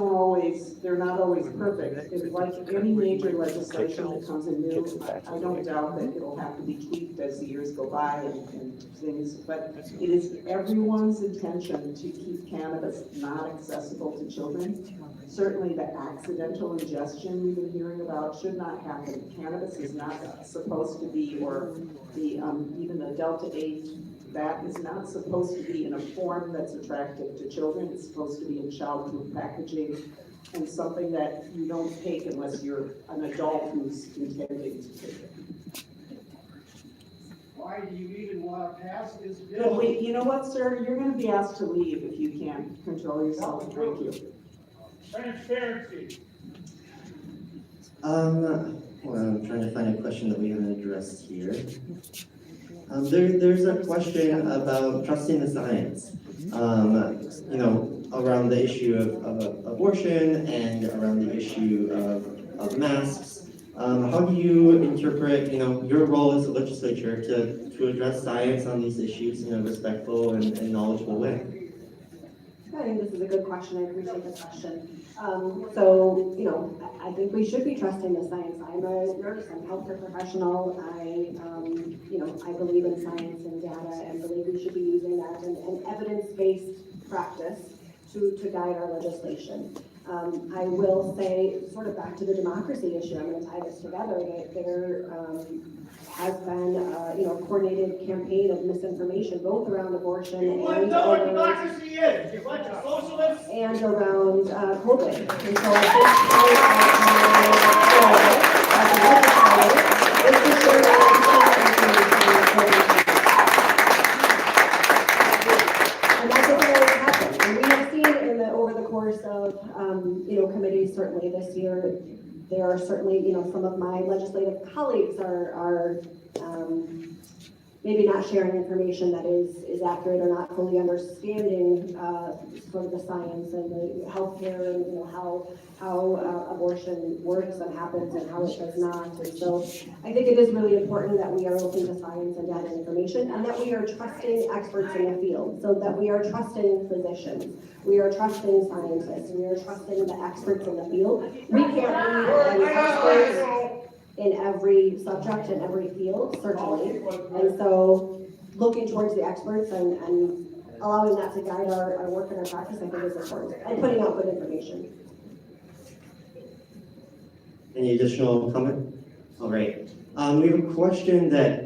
they're not always perfect. It's like any major legislation that comes in new, I don't doubt that it'll have to be tweaked as the years go by and things, but it is everyone's intention to keep cannabis not accessible to children. Certainly the accidental ingestion we've been hearing about should not happen. Cannabis is not supposed to be, or the even the Delta 8, that is not supposed to be in a form that's attractive to children. It's supposed to be in childproof packaging and something that you don't take unless you're an adult who's intending to take it. Why do you even want to pass this bill? Well, you know what, sir? You're going to be asked to leave if you can't control yourself. Thank you. Transparency. Well, I'm trying to find a question that we haven't addressed here. There's a question about trusting the science. Around the issue of abortion and around the issue of masks. How do you interpret, your role as a legislature to address science on these issues in a respectful and knowledgeable way? I think this is a good question. I appreciate the question. I think we should be trusting the science. I'm a nurse, I'm a healthcare professional. I believe in science and data and believe we should be using that and evidence-based practice to guide our legislation. I will say, sort of back to the democracy issue, I'm going to tie this together, that there has been a coordinated campaign of misinformation, both around abortion and what democracy is. You're like a socialist. And around COVID. And so I think is to share that and that doesn't always happen. And we have seen over the course of committees, certainly this year, there are certainly, some of my legislative colleagues are maybe not sharing information that is accurate or not fully understanding sort of the science and the healthcare and how abortion works and happens and how it does not. And so I think it is really important that we are open to science and data information, and that we are trusting experts in the field, so that we are trusting physicians, we are trusting scientists, we are trusting the experts in the field. We can't be an expert in every subject, in every field, certainly. And so looking towards the experts and allowing that to guide our work and our practice, I think is important, and putting out good information. Any additional comment? All right. We have a question that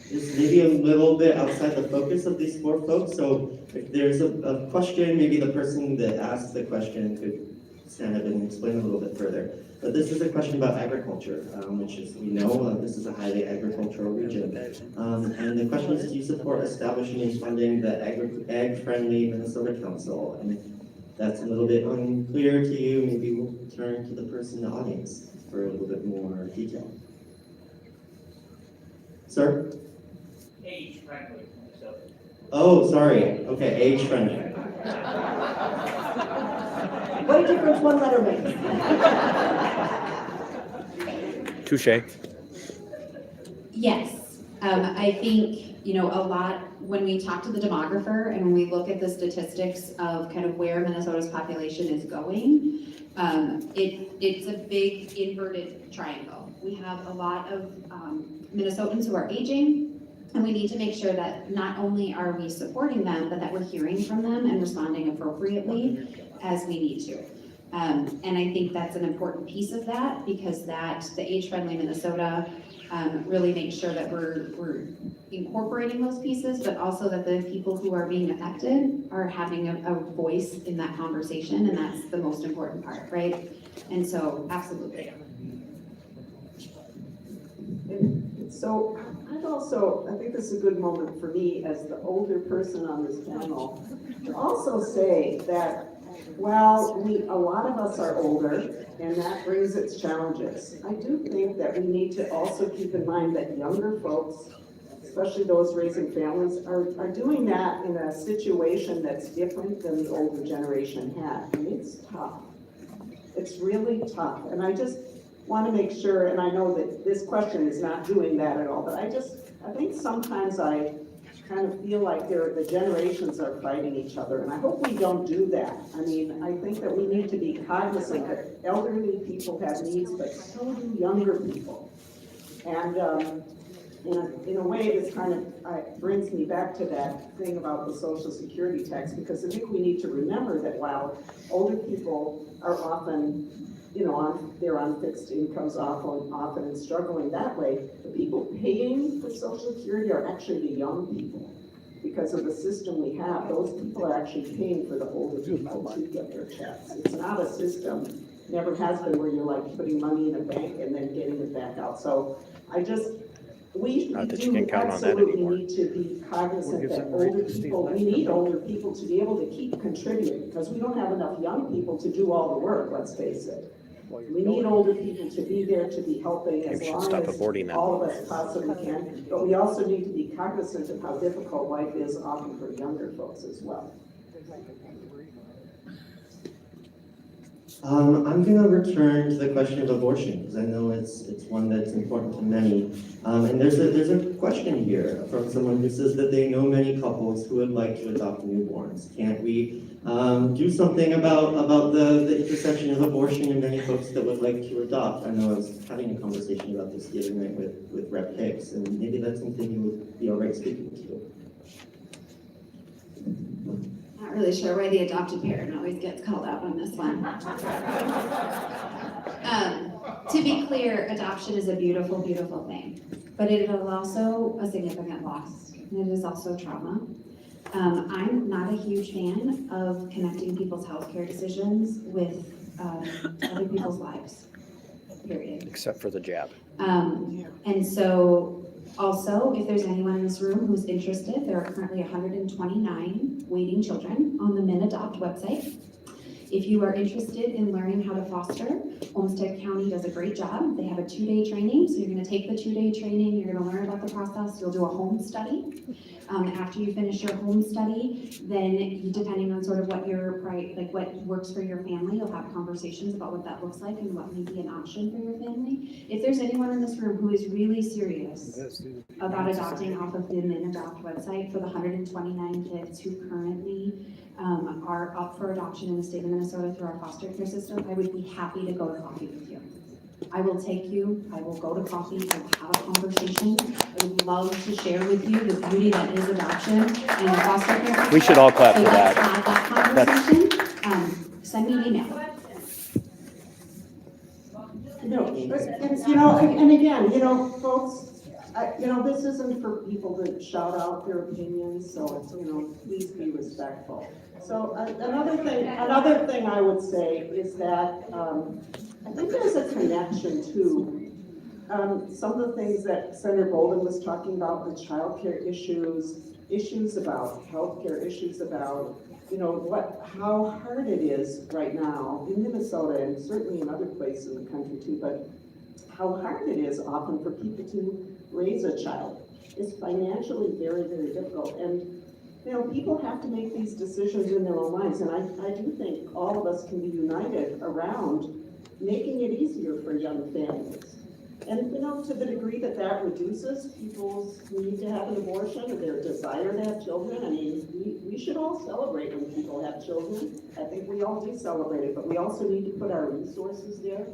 is maybe a little bit outside the focus of these four folks. So if there's a question, maybe the person that asked the question could stand up and explain a little bit further. But this is a question about agriculture, which is, we know this is a highly agricultural region. And the question is, do you support establishing and funding the Ag-Friendly Minnesota Council? And if that's a little bit unclear to you, maybe we'll turn to the person in the audience for a little bit more detail. Sir? Age-friendly. Oh, sorry. Okay, age-friendly. What a difference one letter makes. Touche. Yes, I think, a lot, when we talk to the demographer and when we look at the statistics of kind of where Minnesota's population is going, it's a big inverted triangle. We have a lot of Minnesotans who are aging, and we need to make sure that not only are we supporting them, but that we're hearing from them and responding appropriately as we need to. And I think that's an important piece of that, because the Age-Friendly Minnesota really makes sure that we're incorporating those pieces, but also that the people who are being affected are having a voice in that conversation, and that's the most important part, right? And so, absolutely. So I think this is a good moment for me as the older person on this panel to also say that while a lot of us are older, and that brings its challenges, I do think that we need to also keep in mind that younger folks, especially those raising families, are doing that in a situation that's different than the older generation had. And it's tough. It's really tough. And I just want to make sure, and I know that this question is not doing that at all, but I think sometimes I kind of feel like the generations are fighting each other, and I hope we don't do that. I mean, I think that we need to be cognizant that elderly people have needs, but so do younger people. And in a way, this kind of brings me back to that thing about the Social Security tax, because I think we need to remember that while older people are often they're on fixed incomes often and struggling that way, the people paying for Social Security are actually the young people. Because of the system we have, those people are actually paying for the older people to get their checks. It's not a system, never has been, where you're like putting money in a bank and then getting it back out. So we do absolutely need to be cognizant that we need older people to be able to keep contributing, because we don't have enough young people to do all the work, let's face it. We need older people to be there, to be helping as long as all of us possibly can, but we also need to be cognizant of how difficult life is often for younger folks as well. I'm going to return to the question of abortion, because I know it's one that's important to many. And there's a question here from someone who says that they know many couples who would like to adopt newborns. Can't we do something about the intersection of abortion and many folks that would like to adopt? I know I was having a conversation about this the other night with Rep. Hicks, and maybe that's something you would be all right speaking to. Not really sure why the adopted parent always gets called out on this one. To be clear, adoption is a beautiful, beautiful thing, but it is also a significant loss, and it is also trauma. I'm not a huge fan of connecting people's healthcare decisions with other people's lives, period. Except for the jab. And so, also, if there's anyone in this room who's interested, there are currently 129 waiting children on the MinAdopt website. If you are interested in learning how to foster, Olmsted County does a great job. They have a 2-day training, so you're gonna take the 2-day training, you're gonna learn about the process, you'll do a home study. After you finish your home study, then depending on sort of what what works for your family, you'll have conversations about what that looks like and what may be an option for your family. If there's anyone in this room who is really serious about adopting off of the MinAdopt website, for the 129 kids who currently are up for adoption in the state of Minnesota through our foster care system, I would be happy to go to coffee with you. I will take you, I will go to coffee, I will have a conversation. I would love to share with you the beauty that is adoption and the foster care system. We should all clap for So that. let's have that conversation. Send me an email. And again, folks, this isn't for people to shout out their opinions, so, please be respectful. So another thing I would say is that, I think there's a connection to, some of the things that Senator Bolden was talking about, the childcare issues about healthcare, issues about, how hard it is right now in Minnesota and certainly in other places in the country too, but how hard it is often for people to raise a child. It's financially very, very difficult. And, people have to make these decisions in their own lives. And I do think all of us can be united around making it easier for young families. And, to the degree that that reduces people's need to have an abortion or their desire to have children, I mean, we should all celebrate when people have children. I think we all do celebrate it, but we also need to put our resources there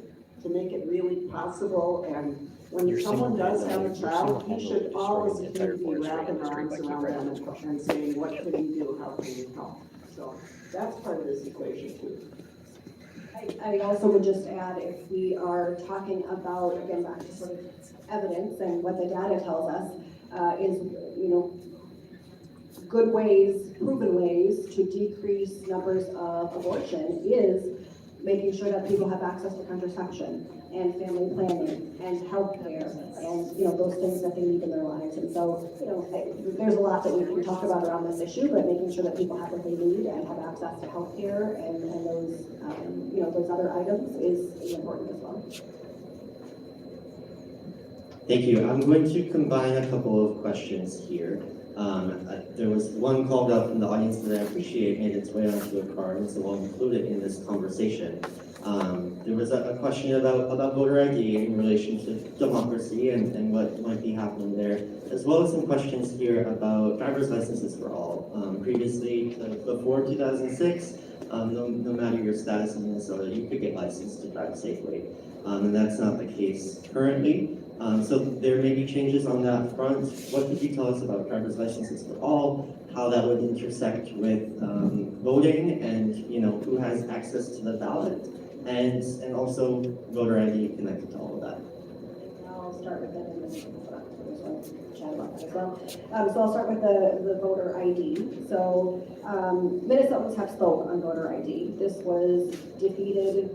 to make it really possible. And when someone does have a child, we should always be wrapping our arms around them and saying, what can we do, how can we help? So that's part of this equation too. I also would just add, if we are talking about, again, back to sort of evidence and what the data tells us, is, good ways, proven ways to decrease numbers of abortion is making sure that people have access to contraception and family planning and health care and, those things that they need in their lives. And so, there's a lot that we can talk about around this issue, but making sure that people have what they need and have access to health care and those, those other items is important as well. Thank you. I'm going to combine a couple of questions here. There was one called up in the audience that I appreciate made its way onto a card, and so I'll include it in this conversation. There was a question about voter ID in relation to democracy and what might be happening there, as well as some questions here about driver's licenses for all. Previously, before 2006, no matter your status in Minnesota, you could get licensed to drive safely, and that's not the case currently. So there may be changes on that front. What could you tell us about driver's licenses for all, how that would intersect with voting and who has access to the ballot, and also voter ID connected to all of that? I'll start with that and then chat about that as well. So I'll start with the voter ID. So Minnesotans have spoke on voter ID. This was defeated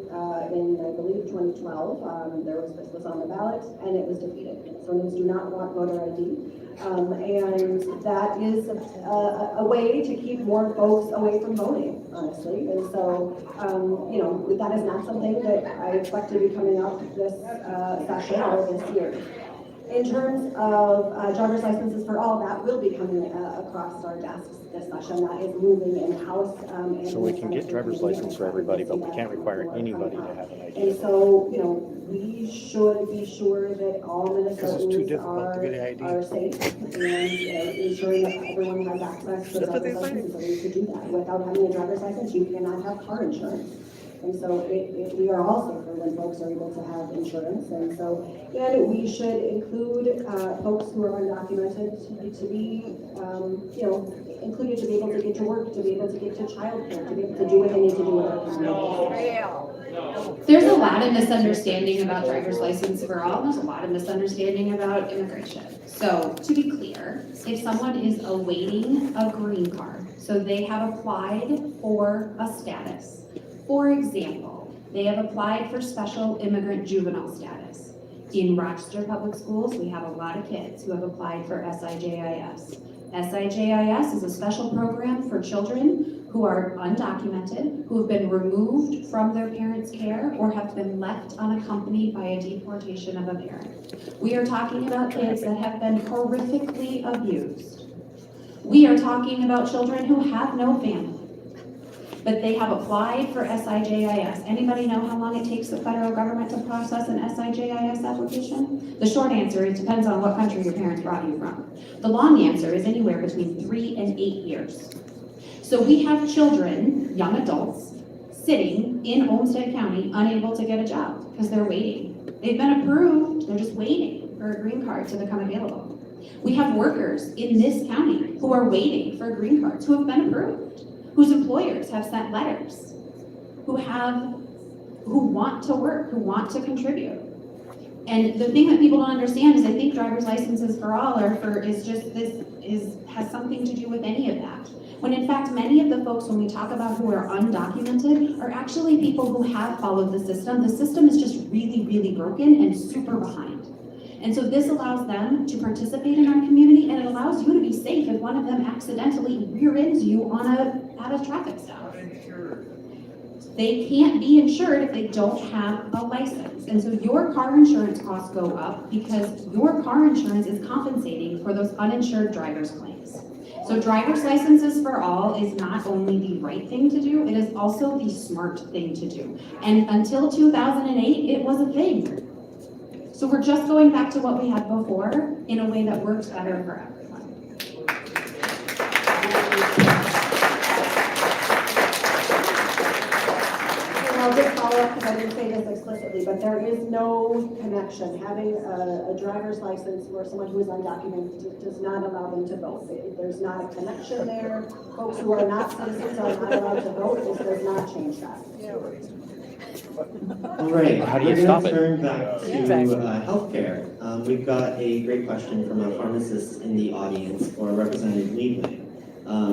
in, I believe, 2012. This was on the ballot and it was defeated. Minnesotans do not want voter ID. And that is a way to keep more folks away from voting, honestly. And so, that is not something that I expect to be coming up this session or this year. In terms of driver's licenses for all, that will be coming across our desks this session. That is moving in-house. So we can get driver's license for everybody, but we can't require anybody to have an ID. And so, we should be sure that all Minnesotans are safe and ensuring that everyone has access to a driver's license. So we should do that. Without having a driver's license, you cannot have car insurance. And so we are all safer when folks are able to have insurance. And so, and we should include folks who are undocumented to be, included to be able to get to work, to be able to get to childcare, to be able to do what they need to do with their community. There's a lot of misunderstanding about driver's license for all. There's a lot of misunderstanding about immigration. So to be clear, if someone is awaiting a green card, so they have applied for a status. For example, they have applied for special immigrant juvenile status. In Rochester Public Schools, we have a lot of kids who have applied for SIJIS. SIJIS is a special program for children who are undocumented, who have been removed from their parents' care, or have been left unaccompanied by a deportation of a parent. We are talking about kids that have been horrifically abused. We are talking about children who have no family, but they have applied for SIJIS. Anybody know how long it takes the federal government to process an SIJIS application? The short answer, it depends on what country your parents brought you from. The long answer is anywhere between 3 and 8 years. So we have children, young adults, sitting in Olmsted County unable to get a job because they're waiting. They've been approved, they're just waiting for a green card to become available. We have workers in this county who are waiting for green cards, who have been approved, whose employers have sent letters, who want to work, who want to contribute. And the thing that people don't understand is I think driver's licenses for all has something to do with any of that. When in fact, many of the folks, when we talk about who are undocumented, are actually people who have followed the system. The system is just really, really broken and super behind. And so this allows them to participate in our community, and it allows you to be safe if one of them accidentally rear ends you at a traffic stop. They can't be insured if they don't have a license. And so your car insurance costs go up because your car insurance is compensating for those uninsured driver's claims. So driver's licenses for all is not only the right thing to do, it is also the smart thing to do. And until 2008, it was a thing. So we're just going back to what we had before in a way that works better for everyone. And I'll just follow up because I didn't say this explicitly, but there is no connection. Having a driver's license for someone who is undocumented does not allow them to vote. There's not a connection there. Folks who are not citizens are not allowed to vote. This does not change that. All right, How do you we're stop going it? to turn back to healthcare. We've got a great question from a pharmacist in the audience for Representative Liebling.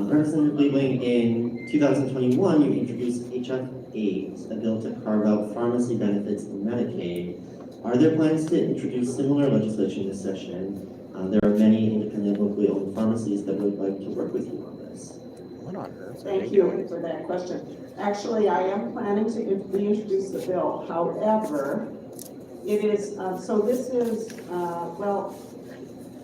Representative Liebling, in 2021, you introduced HF8, a bill to carve out pharmacy benefits in Medicaid. Are there plans to introduce similar legislation this session? There are many independent locally owned pharmacies that would like to work with you on this. What on earth? Thank you for that question. Actually, I am planning to reintroduce the bill. However, it is, so this is,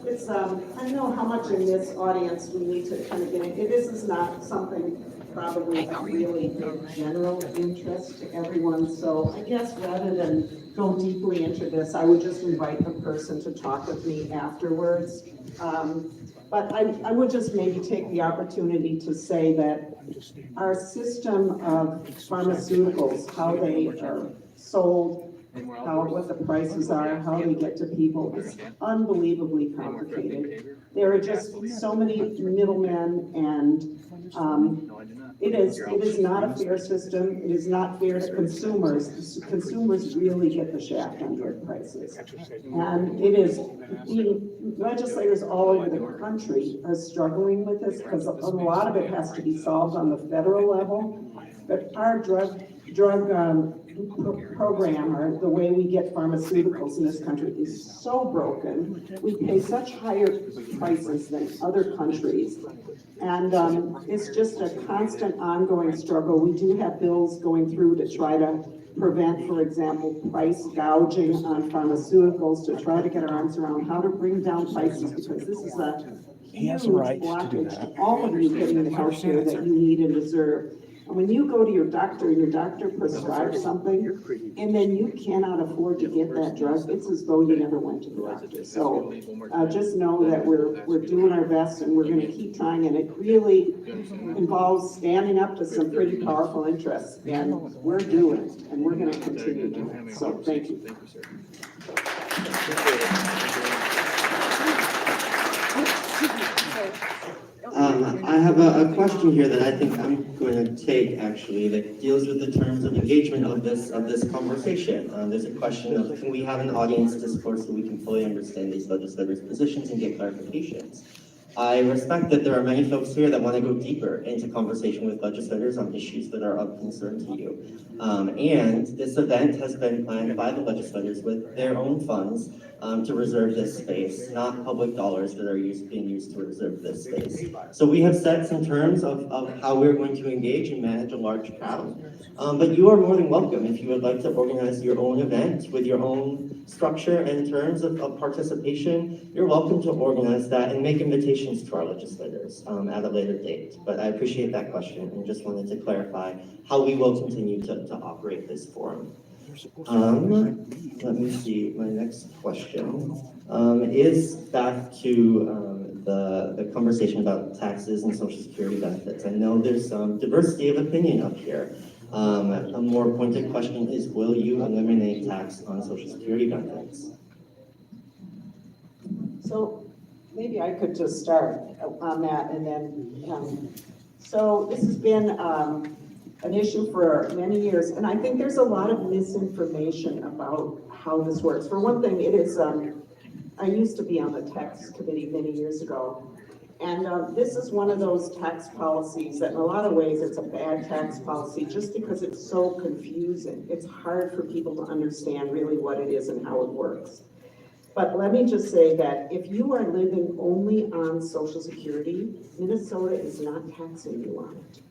it's, I don't know how much in this audience we need to kind of get in. This is not something probably of really big general interest to everyone. So I guess rather than go deeply into this, I would just invite the person to talk with me afterwards. But I would just maybe take the opportunity to say that our system of pharmaceuticals, how they are sold, what the prices are, how they get to people, is unbelievably complicated. There are just so many middlemen, and it is not a fair system. It is not fair to consumers. Consumers really get the shaft on drug prices. And it is, legislators all over the country are struggling with this because a lot of it has to be solved on the federal level. But our drug program, or the way we get pharmaceuticals in this country, is so broken. We pay such higher prices than other countries. And it's just a constant ongoing struggle. We do have bills going through to try to prevent, for example, price gouging on pharmaceuticals, to try to get our arms around how to bring down prices, because this is a huge blockage to all of you getting the health care that you need and deserve. And when you go to your doctor prescribes something, and then you cannot afford to get that drug, it's as though you never went to the doctor. So just know that we're doing our best, and we're going to keep trying, and it really involves standing up to some pretty powerful interests, and we're doing it, and we're going to continue doing it. So thank you. I have a question here that I think I'm going to take, actually, that deals with the terms of engagement of this conversation. There's a question of, can we have an audience discourse so we can fully understand these legislators' positions and get clarifications? I respect that there are many folks here that want to go deeper into conversation with legislators on issues that are of concern to you. And this event has been planned by the legislators with their own funds to reserve this space, not public dollars that are being used to reserve this space. So we have set some terms of how we're going to engage and manage a large crowd. But you are more than welcome if you would like to organize your own event with your own structure and terms of participation. You're welcome to organize that and make invitations to our legislators at a later date. But I appreciate that question and just wanted to clarify how we will continue to operate this forum. Let me see, my next question is back to the conversation about taxes and Social Security benefits. I know there's some diversity of opinion up here. A more pointed question is, will you eliminate tax on Social Security benefits? So maybe I could just start on that and then, so this has been an issue for many years, and I think there's a lot of misinformation about how this works. For one thing, it is, I used to be on the tax committee many years ago, and this is one of those tax policies that in a lot of ways it's a bad tax policy just because it's so confusing. It's hard for people to understand really what it is and how it works. But let me just say that if you are living only on Social Security, Minnesota is not taxing you on it.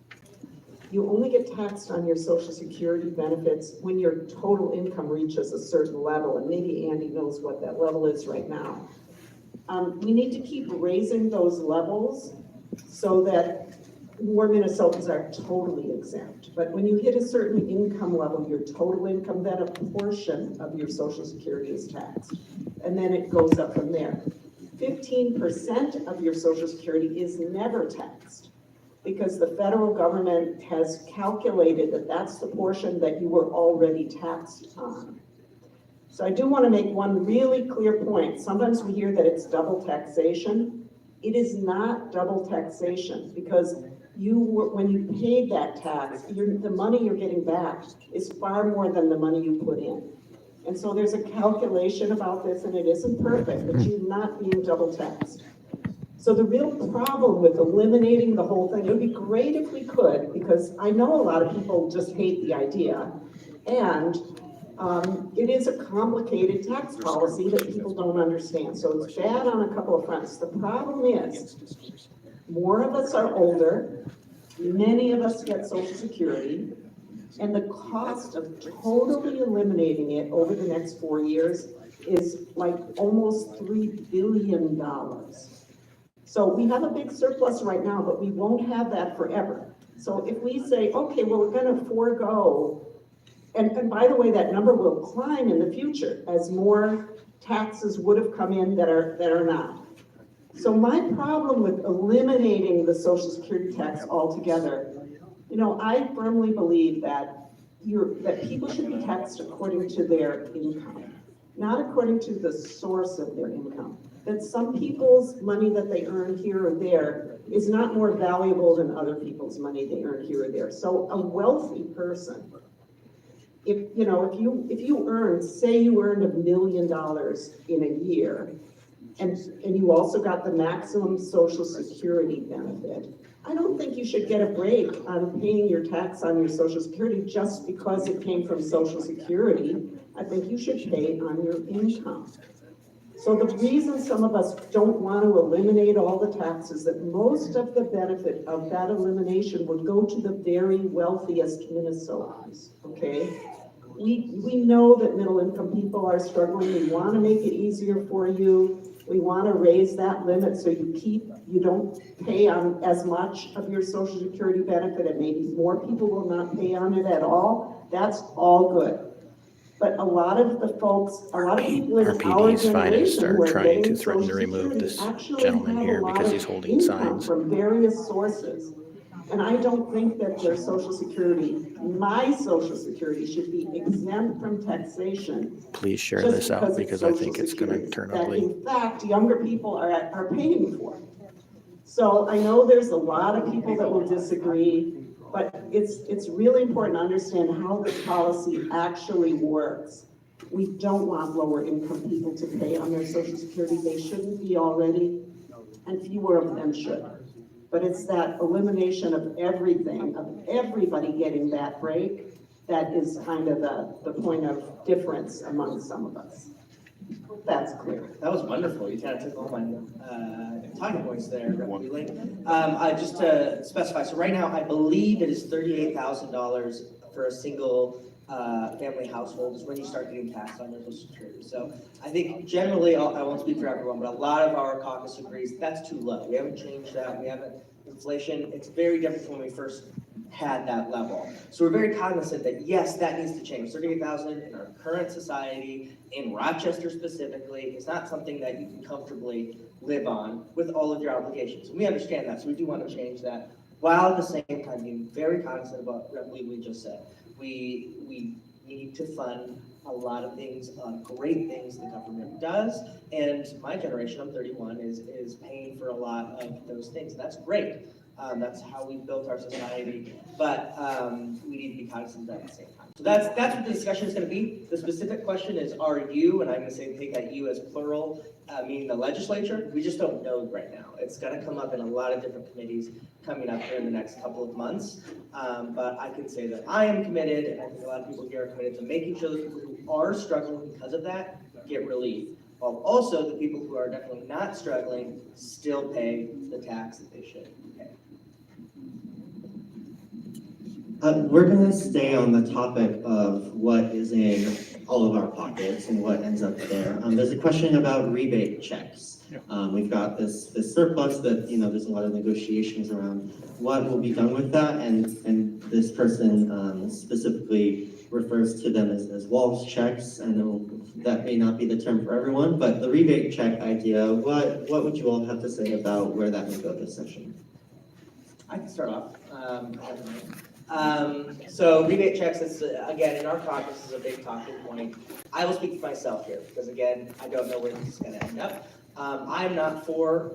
You only get taxed on your Social Security benefits when your total income reaches a certain level, and maybe Andy knows what that level is right now. We need to keep raising those levels so that more Minnesotans are totally exempt. But when you hit a certain income level, your total income, then a portion of your Social Security is taxed. And then it goes up from there. 15% of your Social Security is never taxed because the federal government has calculated that that's the portion that you were already taxed on. So I do want to make one really clear point. Sometimes we hear that it's double taxation. It is not double taxation because when you paid that tax, the money you're getting back is far more than the money you put in. And so there's a calculation about this, and it isn't perfect, but you're not being double taxed. So the real problem with eliminating the whole thing, it would be great if we could, because I know a lot of people just hate the idea, and it is a complicated tax policy that people don't understand. So it's bad on a couple of fronts. The problem is, more of us are older, many of us get Social Security, and the cost of totally eliminating it over the next 4 years is like almost $3 billion. So we have a big surplus right now, but we won't have that forever. So if we say, okay, well, we're going to forego, and by the way, that number will climb in the future as more taxes would have come in that are not. So my problem with eliminating the Social Security tax altogether, I firmly believe that people should be taxed according to their income, not according to the source of their income. That some people's money that they earn here or there is not more valuable than other people's money they earn here or there. So a wealthy person, if you earn, say you earned $1 million in a year, and you also got the maximum Social Security benefit, I don't think you should get a break on paying your tax on your Social Security just because it came from Social Security. I think you should pay on your income. So the reason some of us don't want to eliminate all the taxes, that most of the benefit of that elimination would go to the very wealthiest Minnesotans, okay? We know that middle income people are struggling. We want to make it easier for you. We want to raise that limit so you don't pay on as much of your Social Security benefit, and maybe more people will not pay on it at all. That's all good. But a lot of people in our generation who are trying to getting threaten to Social remove Security this actually gentleman have here a lot because of he's holding income signs. from various sources. And I don't think that their Social Security, my Social Security, should be exempt from taxation. Please share just this out because I think it's going to turn ugly. In fact, younger people are paying for. So I know there's a lot of people that will disagree, but it's really important to understand how this policy actually works. We don't want lower income people to pay on their Social Security. They shouldn't be already. and fewer of them should. But it's that elimination of everything, of everybody getting that break, that is kind of the point of difference among some of us. Hope that's clear. That was wonderful. You kind of took all my talking points there, Wheeling. Just to specify, so right now I believe it is $38,000 for a single family household is when you start getting taxed on your Social Security. So I think generally, I won't speak for everyone, but a lot of our caucus agrees that's too low. We haven't changed that. We haven't, inflation, it's very different from when we first had that level. So we're very cognizant that yes, that needs to change. 38,000 in our current society, in Rochester specifically, is not something that you can comfortably live on with all of your obligations. And we understand that, so we do want to change that, while at the same time being very cognizant about what we just said. We need to fund a lot of things, great things the government does, and my generation, I'm 31, is paying for a lot of those things. That's great. That's how we built our society, but we need to be cognizant of that at the same time. So that's what the discussion is going to be. The specific question is, are you, and I'm going to say take that you as plural, meaning the legislature? We just don't know right now. It's going to come up in a lot of different committees coming up here in the next couple of months. But I can say that I am committed, and I think a lot of people here are committed to making sure that people who are struggling because of that get relief, while also the people who are definitely not struggling still pay the tax that they should pay. We're going to stay on the topic of what is in all of our pockets and what ends up there. There's a question about rebate checks. We've got this surplus that, there's a lot of negotiations around what will be done with that, and this person specifically refers to them as Walsh checks. I know that may not be the term for everyone, but the rebate check idea, what would you all have to say about where that may go this session? I can start off. So rebate checks, is, again, in our caucus, is a big talking point. I will speak for myself here, because again, I don't know where this is going to end up. I'm not for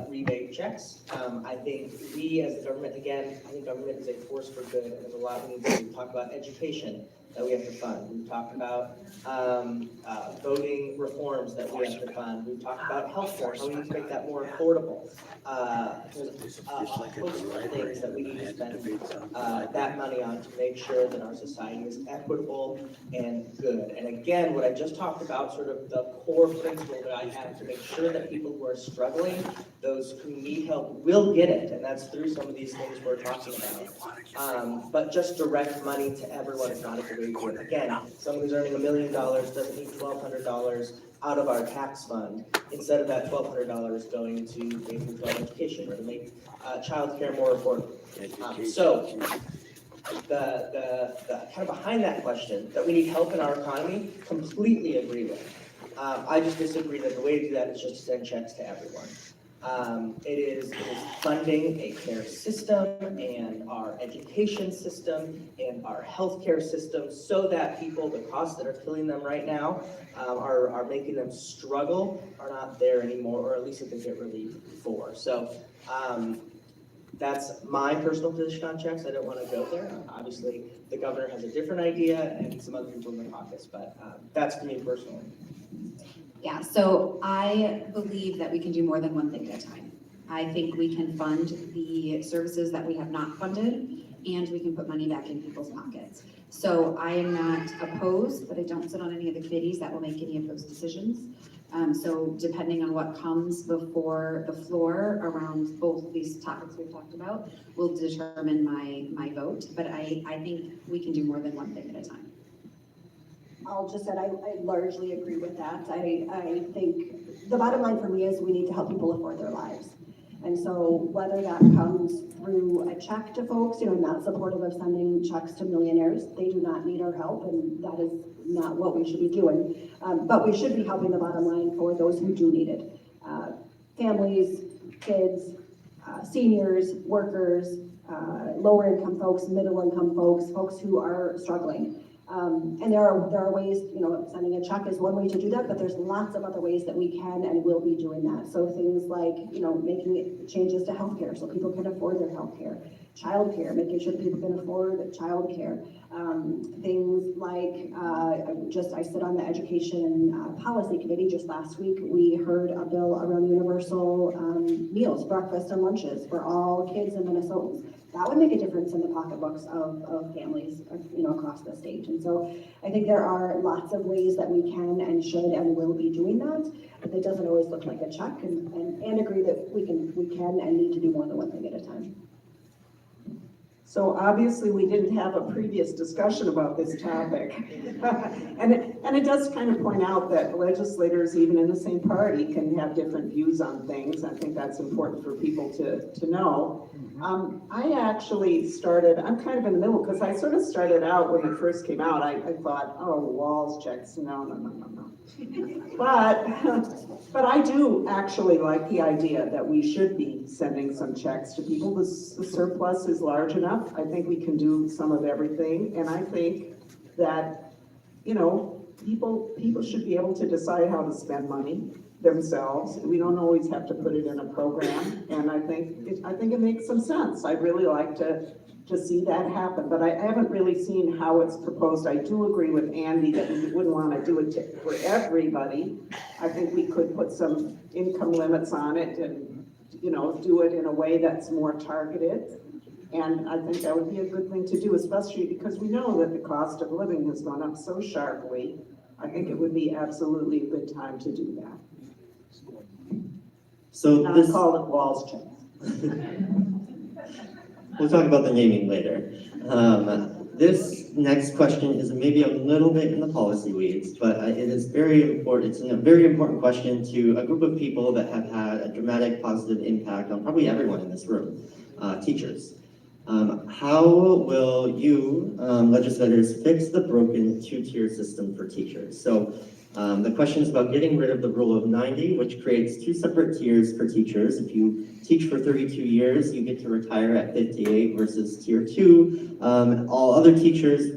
rebate checks. I think we as the government, again, I think government is a force for good, and there's a lot we need to do. We talk about education that we have to fund. We've talked about voting reforms that we have to fund. We've talked about healthcare, how we need to make that more affordable. There's a host of things that we need to spend that money on to make sure that our society is equitable and good. And again, what I just talked about, sort of the core principle that I have to make sure that people who are struggling, those who need help, will get it. And that's through some of these things we're talking about. But just direct money to everyone is not a good way to do it. Again, someone who's earning $1 million doesn't need $1,200 out of our tax fund, instead of that $1,200 going to pay for 12 education or to make childcare more affordable. So the kind of behind that question, that we need help in our economy, completely agree with. I just disagree that the way to do that is just to send checks to everyone. It is funding a care system and our education system and our healthcare system, so that people, the costs that are killing them right now, are making them struggle, are not there anymore, or at least that they get relief for. So that's my personal position on checks. I don't want to go there. Obviously, the governor has a different idea, and some other people in the caucus, but that's to me personally. Yeah, so I believe that we can do more than one thing at a time. I think we can fund the services that we have not funded, and we can put money back in people's pockets. So I am not opposed, but I don't sit on any of the committees that will make any of those decisions. So depending on what comes before the floor around both of these topics we've talked about will determine my vote, but I think we can do more than one thing at a time. I'll just say I largely agree with that. I think the bottom line for me is we need to help people afford their lives. And so whether that comes through a check to folks, I'm not supportive of sending checks to millionaires. They do not need our help, and that is not what we should be doing. But we should be helping the bottom line for those who do need it. Families, kids, seniors, workers, lower income folks, middle income folks, folks who are struggling. And there are ways, sending a check is one way to do that, but there's lots of other ways that we can and will be doing that. So things like, making changes to healthcare so people can afford their healthcare, childcare, making sure that people can afford childcare, things like like, I sit on the education policy committee. Just last week, we heard a bill around universal meals, breakfast and lunches for all kids in Minnesotans. That would make a difference in the pocketbooks of families, across the state. And so I think there are lots of ways that we can and should and will be doing that, but it doesn't always look like a check, and agree that we can and need to do more than one thing at a time. So obviously, we didn't have a previous discussion about this topic. And it does kind of point out that legislators, even in the same party, can have different views on things. I think that's important for people to know. I actually I'm kind of in the middle, because I sort of started out when it first came out, I thought, oh, walls checks, no. But I do actually like the idea that we should be sending some checks to people. The surplus is large enough. I think we can do some of everything. And I think that, people should be able to decide how to spend money themselves. We don't always have to put it in a program. And I think it makes some sense. I'd really like to see that happen, but I haven't really seen how it's proposed. I do agree with Andy that we wouldn't want to do it for everybody. I think we could put some income limits on it and, do it in a way that's more targeted. And I think that would be a good thing to do, especially because we know that the cost of living has gone up so sharply. I think it would be absolutely a good time to do that. So Not this, call it walls check. we'll talk about the naming later. This next question is maybe a little bit in the policy weeds, but it is very important. It's a very important question to a group of people that have had a dramatic positive impact on probably everyone in this room, teachers. How will you, legislators, fix the broken two-tier system for teachers? So the question is about getting rid of the rule of 90, which creates two separate tiers for teachers. If you teach for 32 years, you get to retire at 58 versus tier 2. All other teachers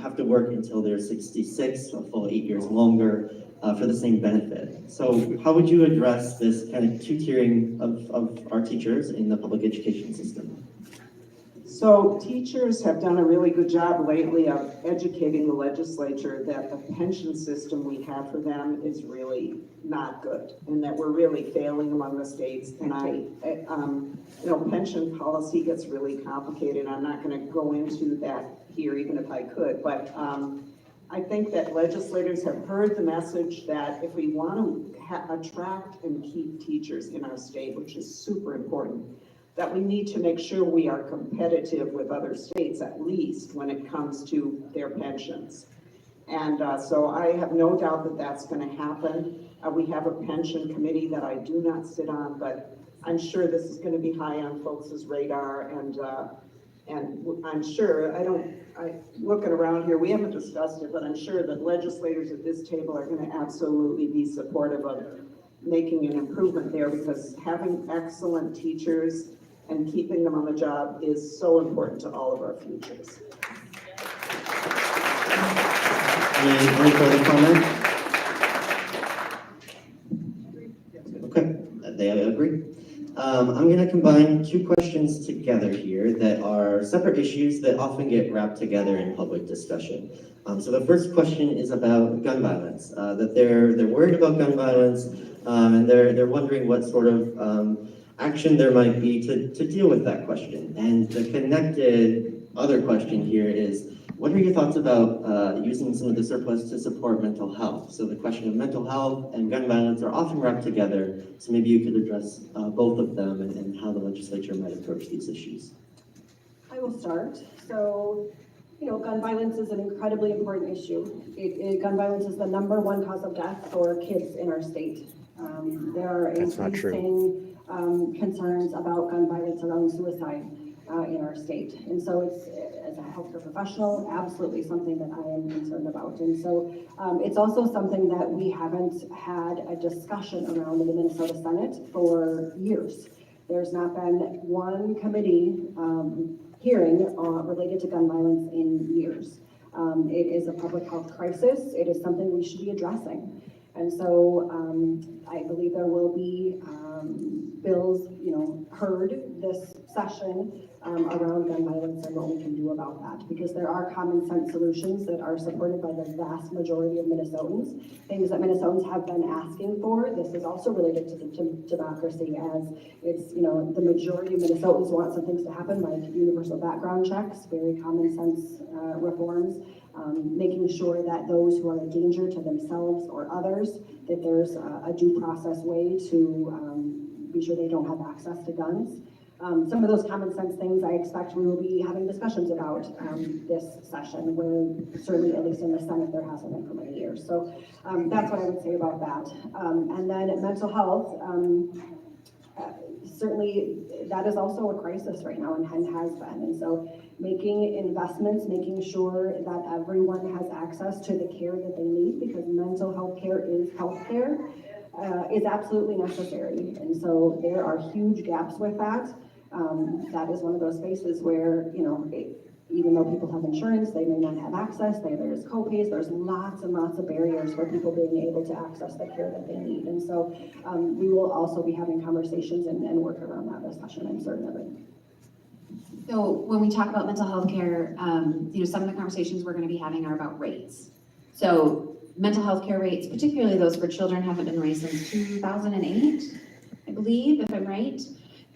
have to work until they're 66, a full 8 years longer for the same benefit. So how would you address this kind of two-tiering of our teachers in the public education system? So teachers have done a really good job lately of educating the legislature that the pension system we have for them is really not good, and that we're really failing among the states. And pension policy gets really complicated. I'm not going to go into that here, even if I could, but I think that legislators have heard the message that if we want to attract and keep teachers in our state, which is super important, that we need to make sure we are competitive with other states, at least when it comes to their pensions. And so I have no doubt that that's going to happen. We have a pension committee that I do not sit on, but I'm sure this is going to be high on folks' radar. And I'm sure, looking around here, we haven't discussed it, but I'm sure that legislators at this table are going to absolutely be supportive of making an improvement there, because having excellent teachers and keeping them on the job is so important to all of our futures. Any further comment? Okay, they agree. I'm going to combine two questions together here that are separate issues that often get wrapped together in public discussion. So the first question is about gun violence, that they're worried about gun violence, and they're wondering what sort of action there might be to deal with that question. And the connected other question here is, what are your thoughts about using some of the surplus to support mental health? So the question of mental health and gun violence are often wrapped together, so maybe you could address both of them and how the legislature might approach these issues. I will start. So, gun violence is an incredibly important issue. Gun violence is the #1 cause of death for kids in our state. There are increasing concerns about gun violence around suicide in our state. And so it's, as a healthcare professional, absolutely something that I am concerned about. And so it's also something that we haven't had a discussion around in the Minnesota Senate for years. There's not been one committee hearing related to gun violence in years. It is a public health crisis. It is something we should be addressing. And so I believe there will be bills, heard this session around gun violence and what we can do about that. Because there are common sense solutions that are supported by the vast majority of Minnesotans, things that Minnesotans have been asking for. This is also related to democracy, as it's, the majority of Minnesotans want some things to happen, like universal background checks, very common sense reforms, making sure that those who are a danger to themselves or others, that there's a due process way to be sure they don't have access to guns. Some of those common sense things I expect we will be having discussions about this session, where certainly, at least in the Senate, there hasn't been for many years. So that's what I would say about that. And then mental health, certainly that is also a crisis right now and has been. And so making investments, making sure that everyone has access to the care that they need, because mental health care is health care, is absolutely necessary. And so there are huge gaps with that. That is one of those spaces where, even though people have insurance, they may not have access. There's co-pays. There's lots and lots of barriers for people being able to access the care that they need. And so we will also be having conversations and work around that discussion, I'm certain of it. So when we talk about mental health care, some of the conversations we're going to be having are about rates. So mental health care rates, particularly those for children, haven't been raised since 2008, I believe, if I'm right.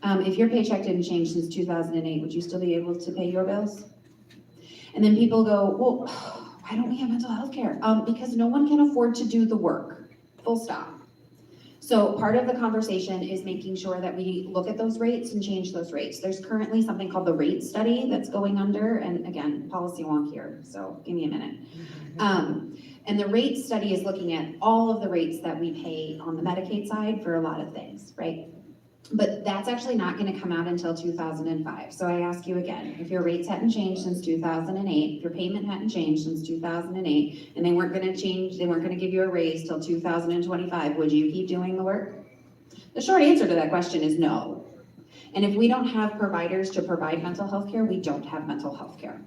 If your paycheck didn't change since 2008, would you still be able to pay your bills? And then people go, well, why don't we have mental health care? Because no one can afford to do the work, full stop. So part of the conversation is making sure that we look at those rates and change those rates. There's currently something called the rate study that's going under, and again, policy wonk here, so give me a minute. And the rate study is looking at all of the rates that we pay on the Medicaid side for a lot of things, right? But that's actually not going to come out until 2005. So I ask you again, if your rates hadn't changed since 2008, if your payment hadn't changed since 2008, and they weren't going to change, they weren't going to give you a raise till 2025, would you keep doing the work? The short answer to that question is no. And if we don't have providers to provide mental health care, we don't have mental health care.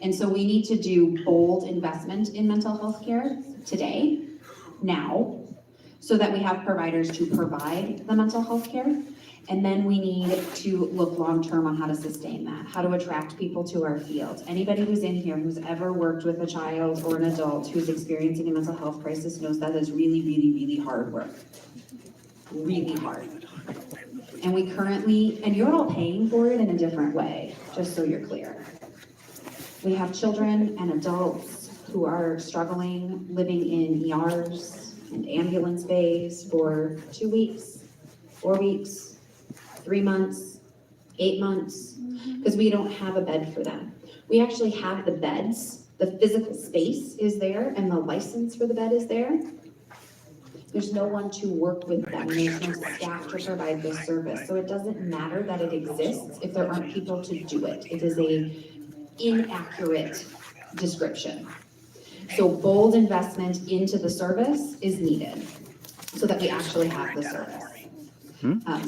And so we need to do bold investment in mental health care today, now, so that we have providers to provide the mental health care. And then we need to look long-term on how to sustain that, how to attract people to our field. Anybody who's in here who's ever worked with a child or an adult who's experiencing a mental health crisis knows that is really, really, really hard work. Really hard. And we currently, and you're all paying for it in a different way, just so you're clear. We have children and adults who are struggling, living in ERs and ambulance bays for 2 weeks, 4 weeks, 3 months, 8 months, because we don't have a bed for them. We actually have the beds, the physical space is there, and the license for the bed is there. There's no one to work with them, and there's no staff to provide this service. So it doesn't matter that it exists if there aren't people to do it. It is an inaccurate description. So bold investment into the service is needed so that we actually have the service.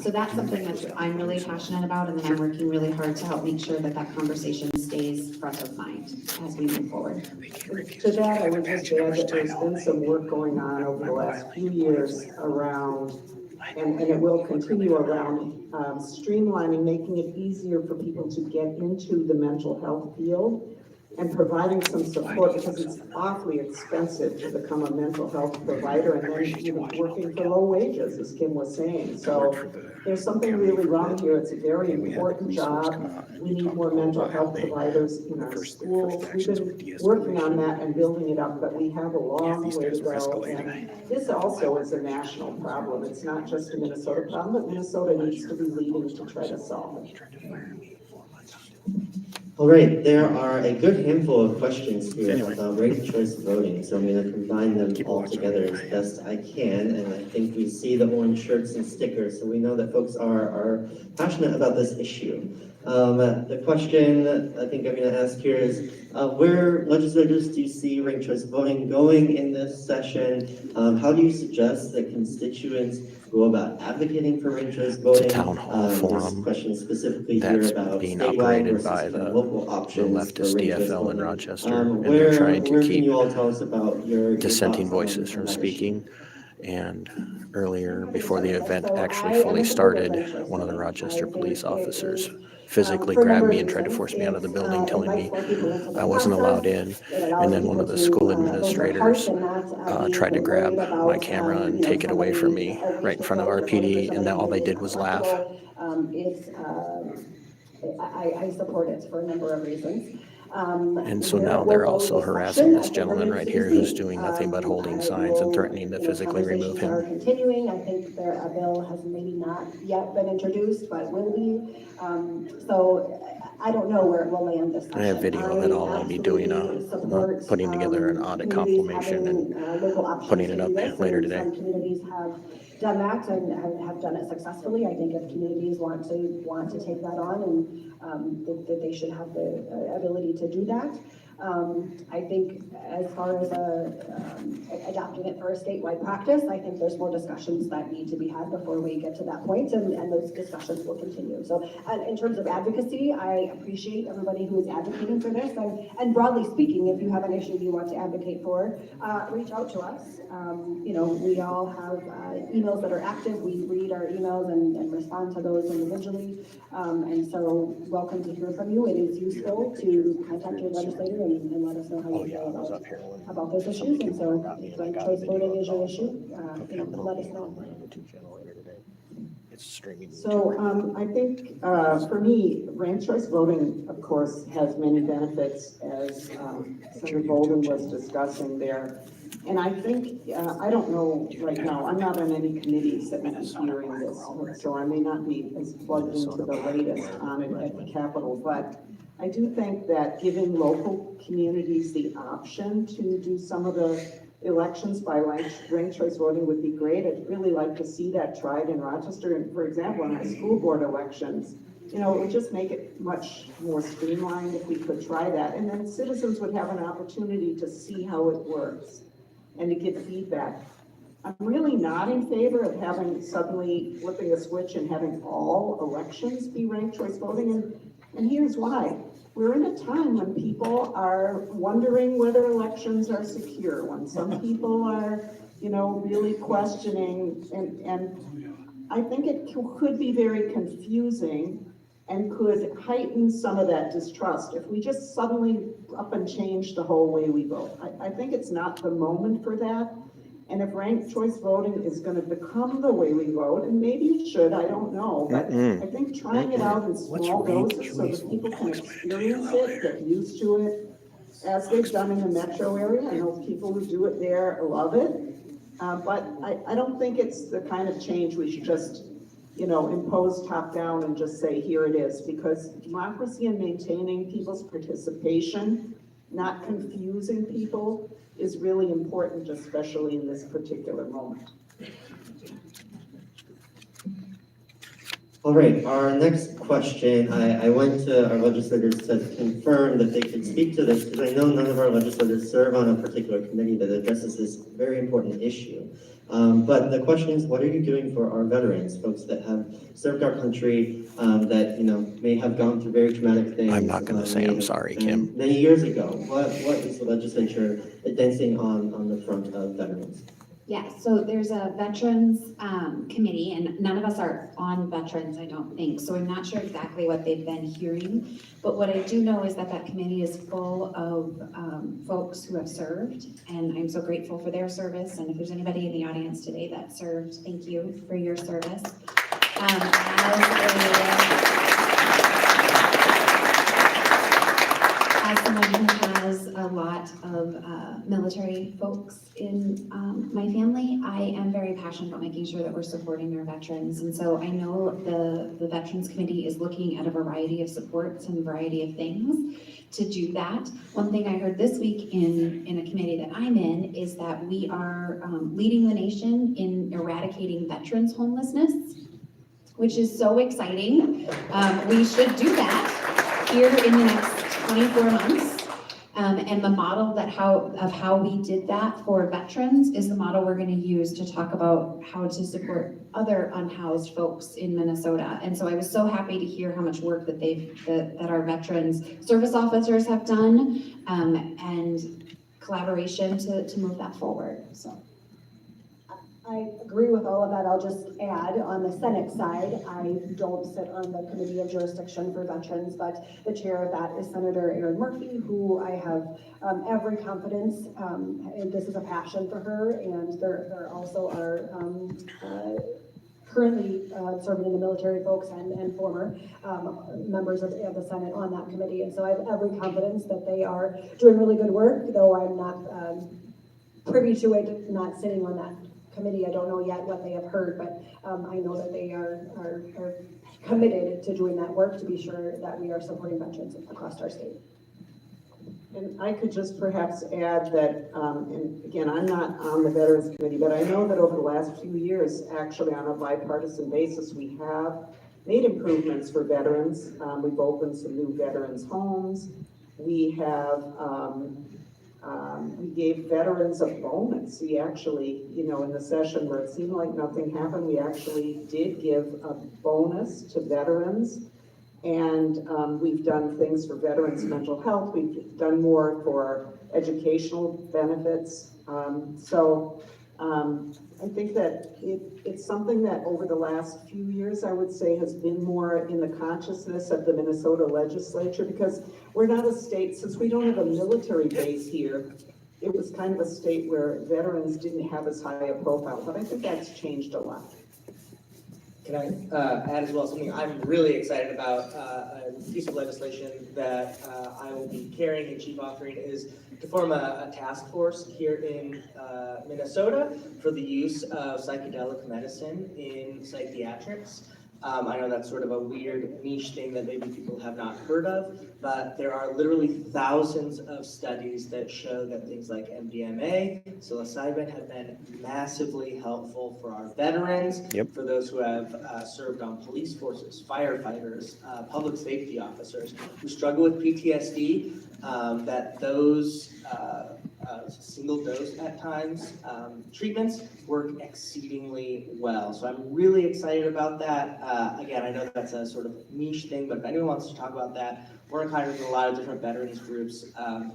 So that's something that I'm really passionate about, and then I'm working really hard to help make sure that that conversation stays front of mind as we move forward. To that, I would just add that there's been some work going on over the last few years around, and it will continue around, streamlining, making it easier for people to get into the mental health field and providing some support, because it's awfully expensive to become a mental health provider, and then even working for low wages, as Kim was saying. So there's something really wrong here. It's a very important job. We need more mental health providers in our schools. We've been working on that and building it up, but we have a long way to go. And this also is a national problem. It's not just a Minnesota problem, but Minnesota needs to be leading to try to solve it. All right, there are a good handful of questions here about ranked choice voting, so I'm going to combine them all together as best I can, and I think we see the orange shirts and stickers, so we know that folks are passionate about this issue. The question I think I'm going to ask here is, where legislators do you see ranked choice voting going in this session? How do you suggest that constituents go about advocating for ranked choice voting? It's a town hall forum question specifically that's here about being statewide operated versus by kind of the local options leftist for ranked choice DFL in voting. Rochester, and they're trying to Where keep can you all tell us about your dissenting thoughts voices on from that speaking. And earlier, before the event actually fully started, one of the Rochester police officers for physically a grabbed number me of and tried to reasons. force me out of the It's, building, telling me invites more people into the I wasn't allowed in. process. It allows And then one people of the to, school vote their administrators hearts and not, be tried to grab worried about, my camera and take it away from somebody, me a right in patient front of voting or voting for RPD, and somebody then all who they is did was laugh. uncomfortable. I support it for a number of reasons. And so there now will they're go also this harassing section. this I think we're gentleman gonna right keep here who's doing seeing. nothing but holding I signs and will, threatening to physically remove conversations are him. continuing. I think a bill has maybe not yet been introduced, but will be. So I don't know where it will land this session. I have video of it all. I'll be doing putting together an audit confirmation and local options putting to it do up this, later and today. some communities have done that and have done it successfully. I think if communities want to take that on, and that they should have the ability to do that. I think as far as adopting it for a statewide practice, I think there's more discussions that need to be had before we get to that point, and those discussions will continue. So in terms of advocacy, I appreciate everybody who is advocating for this, and broadly speaking, if you have an issue you want to advocate for, reach out to us. We all have emails that are active. We read our emails and respond to those individually, and so welcome to hear from you. It is useful to contact your legislator and let us know how you feel about those issues. And so if ranked choice voting is your issue, let us know. It's streaming. So I think for me, ranked choice voting, of course, has many benefits, as Senator Bolden was discussing there. And I think, I don't know right now, I'm not on any committees that might be hearing this, so I may not be as plugged into the latest on it at the Capitol, but I do think that giving local communities the option to do some of the elections by ranked choice voting would be great. I'd really like to see that tried in Rochester, and for example, in our school board elections. It would just make it much more streamlined if we could try that, and then citizens would have an opportunity to see how it works and to give feedback. I'm really not in favor of suddenly flipping a switch and having all elections be ranked choice voting, and here's why. We're in a time when people are wondering whether elections are secure, when some people are, really questioning, and I think it could be very confusing and could heighten some of that distrust if we just suddenly up and change the whole way we vote. I think it's not the moment for that. And if ranked choice voting is going to become the way we vote, and maybe it should, I don't know, but I think trying it out in small doses so that people can experience it, get used to it, as they've done in the metro area. I know people who do it there love it, but I don't think it's the kind of change we should just, impose top down and just say, here it is, because democracy and maintaining people's participation, not confusing people, is really important, especially in this particular moment. All right, our next question, I went to our legislators to confirm that they could speak to this, because I know none of our legislators serve on a particular committee that addresses this very important issue. But the question is, what are you doing for our veterans, folks that have served our country, that may have gone through very traumatic things? I'm not going to say I'm sorry, Kim. Many years ago, what is the legislature advancing on the front of veterans? Yeah, so there's a veterans committee, and none of us are on veterans, I don't think, so I'm not sure exactly what they've been hearing. But what I do know is that committee is full of folks who have served, and I'm so grateful for their service. And if there's anybody in the audience today that served, thank you for your service. As someone who has a lot of military folks in my family, I am very passionate about making sure that we're supporting our veterans. And so I know the Veterans Committee is looking at a variety of supports and a variety of things to do that. One thing I heard this week in a committee that I'm in is that we are leading the nation in eradicating veterans homelessness, which is so exciting. We should do that here in the next 24 months. And the model of how we did that for veterans is the model we're going to use to talk about how to support other unhoused folks in Minnesota. And so I was so happy to hear how much work that our veterans service officers have done, and collaboration to move that forward. So I agree with all of that. I'll just add, on the Senate side, I don't sit on the Committee of Jurisdiction for Veterans, but the chair of that is Senator Erin Murphy, who I have every confidence, and this is a passion for her, and there also are currently serving in the military folks and former members of the Senate on that committee. And so I have every confidence that they are doing really good work, though I'm not privy to it, not sitting on that committee. I don't know yet what they have heard, but I know that they are committed to doing that work to be sure that we are supporting veterans across our state. And I could just perhaps add that, and again, I'm not on the Veterans Committee, but I know that over the last few years, actually on a bipartisan basis, we have made improvements for veterans. We've opened some new veterans homes. We have, we gave veterans a bonus. We actually, you know, in the session where it seemed like nothing happened, we actually did give a bonus to veterans. And we've done things for veterans' mental health. We've done more for educational benefits. I think that it's something that over the last few years, I would say, has been more in the consciousness of the Minnesota legislature, because we're not a state, since we don't have a military base here, it was kind of a state where veterans didn't have as high a profile, but I think that's changed a lot. Can I add as well something I'm really excited about? A piece of legislation that I will be carrying and chief authoring is to form a task force here in Minnesota for the use of psychedelic medicine in psychiatrics. I know that's sort of a weird niche thing that maybe people have not heard of, but there are literally thousands of studies that show that things like MDMA, psilocybin have been massively helpful for our veterans, for those who have served on police forces, firefighters, public safety officers who struggle with PTSD, that those single dose at times treatments work exceedingly well. So I'm really excited about that. Again, I know that's a sort of niche thing, but if anyone wants to talk about that, we're in contact with a lot of different veterans groups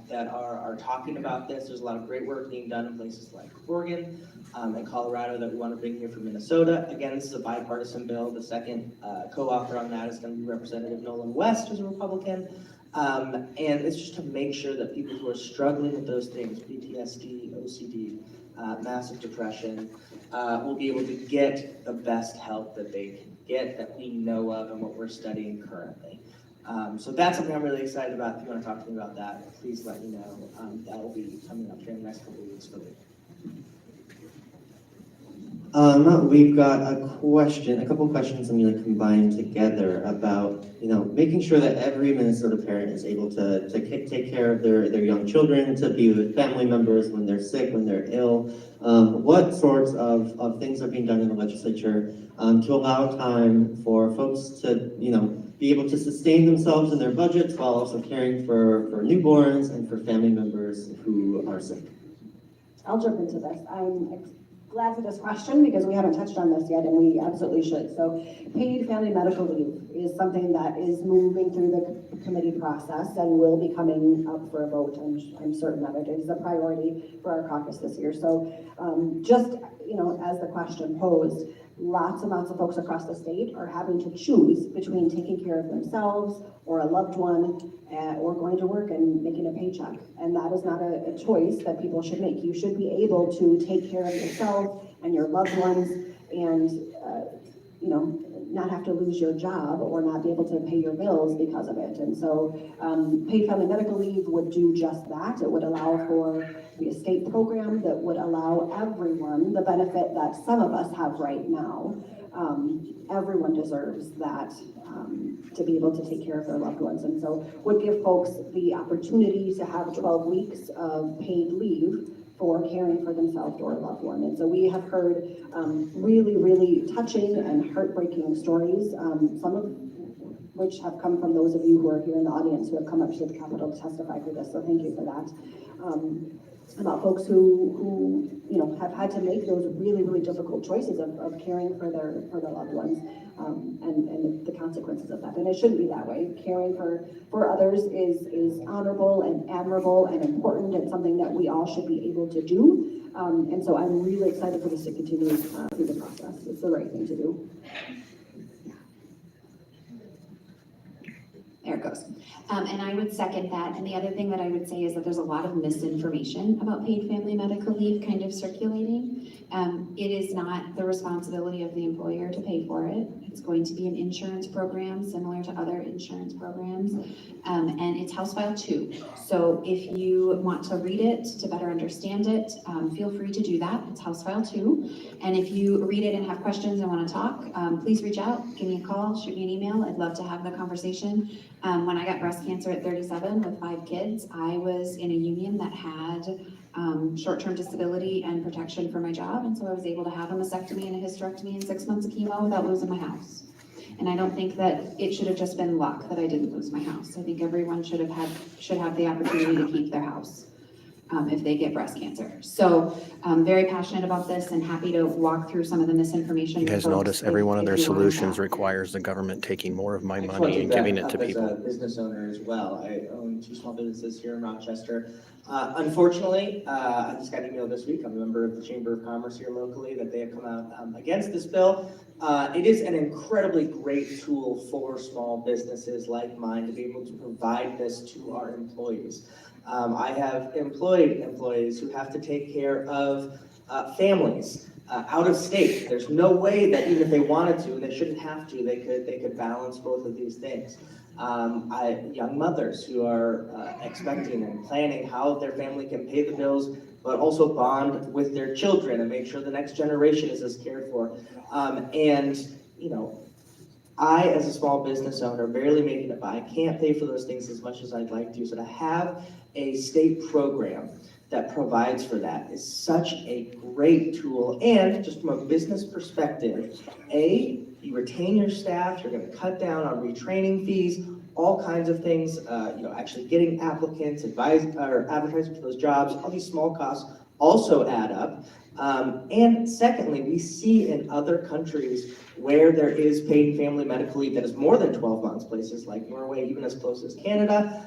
that are talking about this. There's a lot of great work being done in places like Oregon and Colorado that we want to bring here from Minnesota. Again, this is a bipartisan bill. The second co-author on that is going to be Representative Nolan West, who's a Republican. And it's just to make sure that people who are struggling with those things, PTSD, OCD, massive depression, will be able to get the best help that they can get, that we know of and what we're studying currently. So that's something I'm really excited about. If you want to talk to me about that, please let me know. That will be coming up here in the next couple of weeks for me. We've got a couple questions I'm going to combine together about, making sure that every Minnesota parent is able to take care of their young children, to be with family members when they're sick, when they're ill. What sorts of things are being done in the legislature to allow time for folks to, be able to sustain themselves in their budgets while also caring for newborns and for family members who are sick? I'll jump into this. I'm glad for this question because we haven't touched on this yet and we absolutely should. So paid family medical leave is something that is moving through the committee process and will be coming up for a vote. I'm certain of it. It is a priority for our caucus this year. So just, as the question posed, lots and lots of folks across the state are having to choose between taking care of themselves or a loved one or going to work and making a paycheck. And that is not a choice that people should make. You should be able to take care of yourself and your loved ones and, not have to lose your job or not be able to pay your bills because of it. And so paid family medical leave would do just that. It would allow for the estate program that would allow everyone the benefit that some of us have right now. Everyone deserves that to be able to take care of their loved ones. And so would give folks the opportunity to have 12 weeks of paid leave for caring for themselves or a loved one. And so we have heard really, really touching and heartbreaking stories, some of which have come from those of you who are here in the audience who have come up to the Capitol to testify for this, so thank you for that. About folks who have had to make those really, really difficult choices of caring for their loved ones. and the consequences of that. And it shouldn't be that way. Caring for others is honorable and admirable and important and something that we all should be able to do. And so I'm really excited for this to continue through the process. It's the right thing to do. There it goes. And I would second that. And the other thing that I would say is that there's a lot of misinformation about paid family medical leave kind of circulating. It is not the responsibility of the employer to pay for it. It's going to be an insurance program similar to other insurance programs. And it's House File 2. So if you want to read it to better understand it, feel free to do that. It's House File 2. And if you read it and have questions and want to talk, please reach out, give me a call, shoot me an email. I'd love to have the conversation. When I got breast cancer at 37 with 5 kids, I was in a union that had short-term disability and protection for my job, and so I was able to have a mastectomy and a hysterectomy and 6 months of chemo without losing my house. And I don't think that it should have just been luck that I didn't lose my house. I think everyone should have the opportunity to keep their house if they get breast cancer. So I'm very passionate about this and happy to walk through some of the misinformation. You guys notice every one of their solutions requires the government taking more of my money and giving it to people. As a business owner as well, I own 2 small businesses here in Rochester. Unfortunately, I just got an email this week. I'm a member of the Chamber of Commerce here locally that they have come out against this bill. It is an incredibly great tool for small businesses like mine to be able to provide this to our employees. I have employed employees who have to take care of families out of state. There's no way that even if they wanted to, and they shouldn't have to, they could balance both of these things. Young mothers who are expecting and planning how their family can pay the bills, but also bond with their children and make sure the next generation is as cared for. And you know, I, as a small business owner, barely making it by, I can't pay for those things as much as I'd like to. So to have a state program that provides for that is such a great tool. And just from a business perspective, you retain your staff, you're going to cut down on retraining fees, all kinds of things, actually getting applicants, advertising for those jobs, all these small costs also add up. And secondly, we see in other countries where there is paid family medical leave that is more than 12 months, places like Norway, even as close as Canada,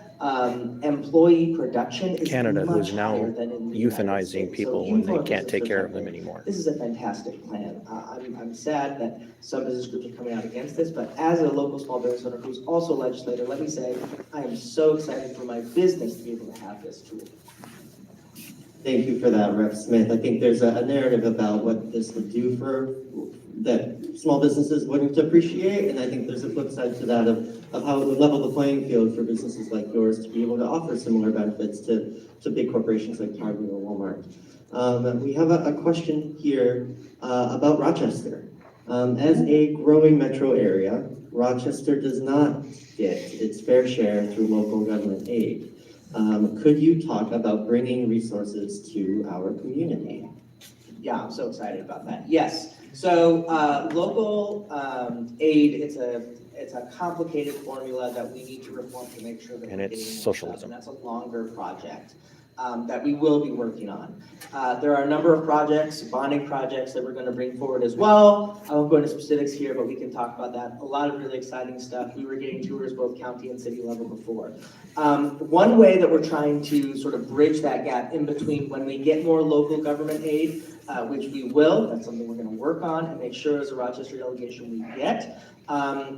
employee production is Canada, much who's now higher than in the euthanizing people when they can't take care of them anymore. This is a fantastic plan. I'm sad that some business groups are coming out against this, but as a local small business owner who's also a legislator, let me say, I am so excited for my business to be able to have this tool. Thank you for that, Rep. Smith. I think there's a narrative about what this would do for that small businesses wouldn't appreciate, and I think there's a flip side to that of how it would level the playing field for businesses like yours to be able to offer similar benefits to big corporations like Target or Walmart. We have a question here about Rochester. As a growing metro area, Rochester does not get its fair share through local government aid. Could you talk about bringing resources to our community? Yeah, I'm so excited about that. Yes. So local aid, it's a complicated formula that we need to reform to make sure that and it's socialism. And that's a longer project that we will be working on. There are a number of projects, bonding projects that we're going to bring forward as well. I won't go into specifics here, but we can talk about that. A lot of really exciting stuff. We were getting tours both county and city level before. One way that we're trying to sort of bridge that gap in between when we get more local government aid, which we will, that's something we're going to work on and make sure as a Rochester delegation we get,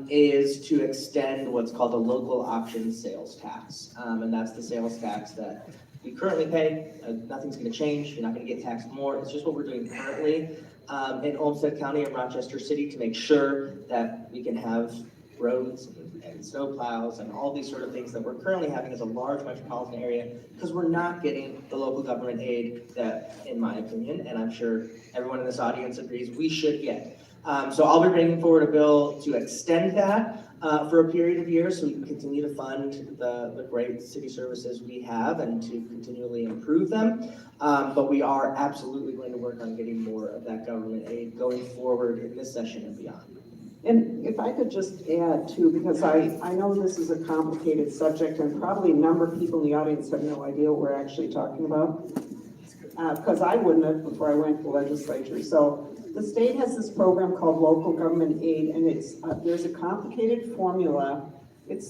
is to extend what's called a local option sales tax. And that's the sales tax that we currently pay. Nothing's going to change. You're not going to get taxed more. It's just what we're doing currently in Olmsted County and Rochester City to make sure that we can have roads and snow plows and all these sort of things that we're currently having as a large metropolitan area because we're not getting the local government aid that, in my opinion, and I'm sure everyone in this audience agrees, we should get. So I'll be bringing forward a bill to extend that for a period of years so we can continue to fund the great city services we have and to continually improve them. But we are absolutely going to work on getting more of that government aid going forward in this session and beyond. And if I could just add too, because I know this is a complicated subject and probably a number of people in the audience have no idea what we're actually talking about. because I wouldn't have before I went to the legislature. So the state has this program called local government aid, and it's there's a complicated formula. It's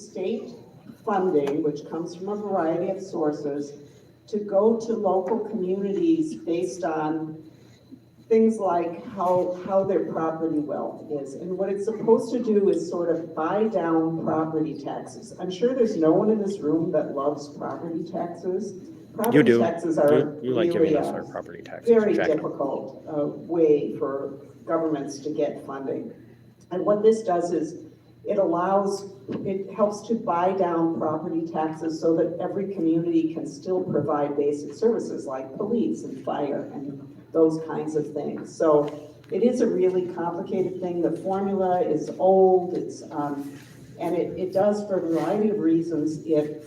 state funding, which comes from a variety of sources, to go to local communities based on things like how their property wealth is. And what it's supposed to do is sort of buy down property taxes. I'm sure there's no one in this room that loves property taxes. You do. Taxes are You like really giving us our property taxes. very Jack. difficult way for governments to get funding. And what this does is it helps to buy down property taxes so that every community can still provide basic services like police and fire and those kinds of things. So it is a really complicated thing. The formula is old. And it does, for a variety of reasons, it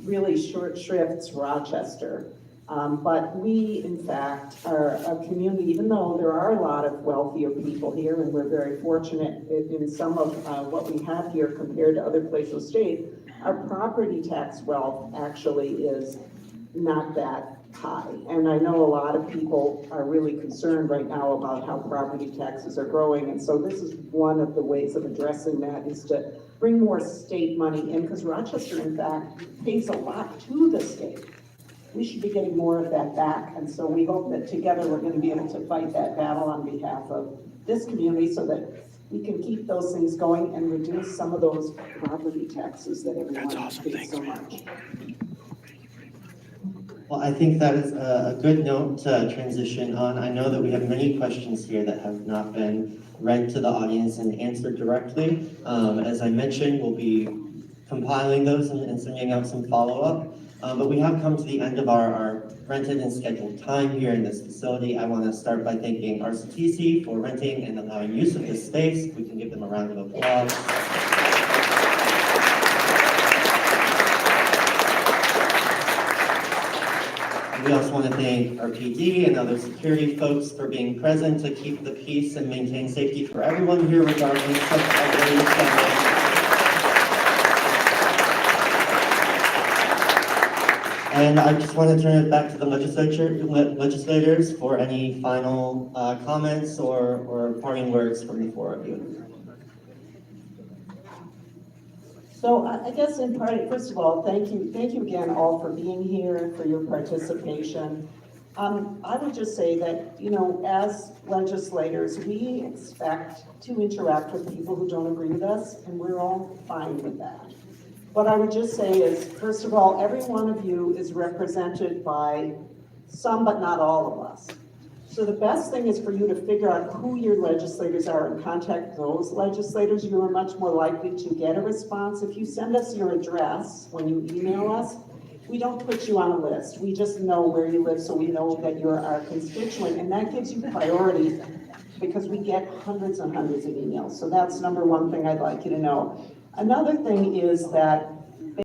really short shrifts Rochester. But we, in fact, are a community, even though there are a lot of wealthier people here, and we're very fortunate in some of what we have here compared to other places in the state, our property tax wealth actually is not that high. And I know a lot of people are really concerned right now about how property taxes are growing. And so this is one of the ways of addressing that, is to bring more state money in, because Rochester, in fact, pays a lot to the state. We should be getting more of that back. And so we hope that together we're going to be able to fight that battle on behalf of this community so that we can keep those things going and reduce some of those property taxes that everyone pays so much. Well, I think that is a good note to transition on. I know that we have many questions here that have not been read to the audience and answered directly. As I mentioned, we'll be compiling those and sending out some follow-up. But we have come to the end of our rented and scheduled time here in this facility. I want to start by thanking RCTC for renting and allowing use of this space. We can give them a round of applause. We also want to thank our PD and other security folks for being present to keep the peace and maintain safety for everyone here, regardless of where you're standing. And I just want to turn it back to the legislators for any final comments or parting words from the four of you. So I guess in part, first of all, thank you again all for being here, for your participation. I would just say that, you know, as legislators, we expect to interact with people who don't agree with us, and we're all fine with that. What I would just say is, first of all, every one of you is represented by some but not all of us. So the best thing is for you to figure out who your legislators are and contact those legislators. You are much more likely to get a response. If you send us your address when you email us, we don't put you on a list. We just know where you live, so we know that you're our constituent, and that gives you priority because we get hundreds and hundreds of emails. So that's number one thing I'd like you to know. Another thing is that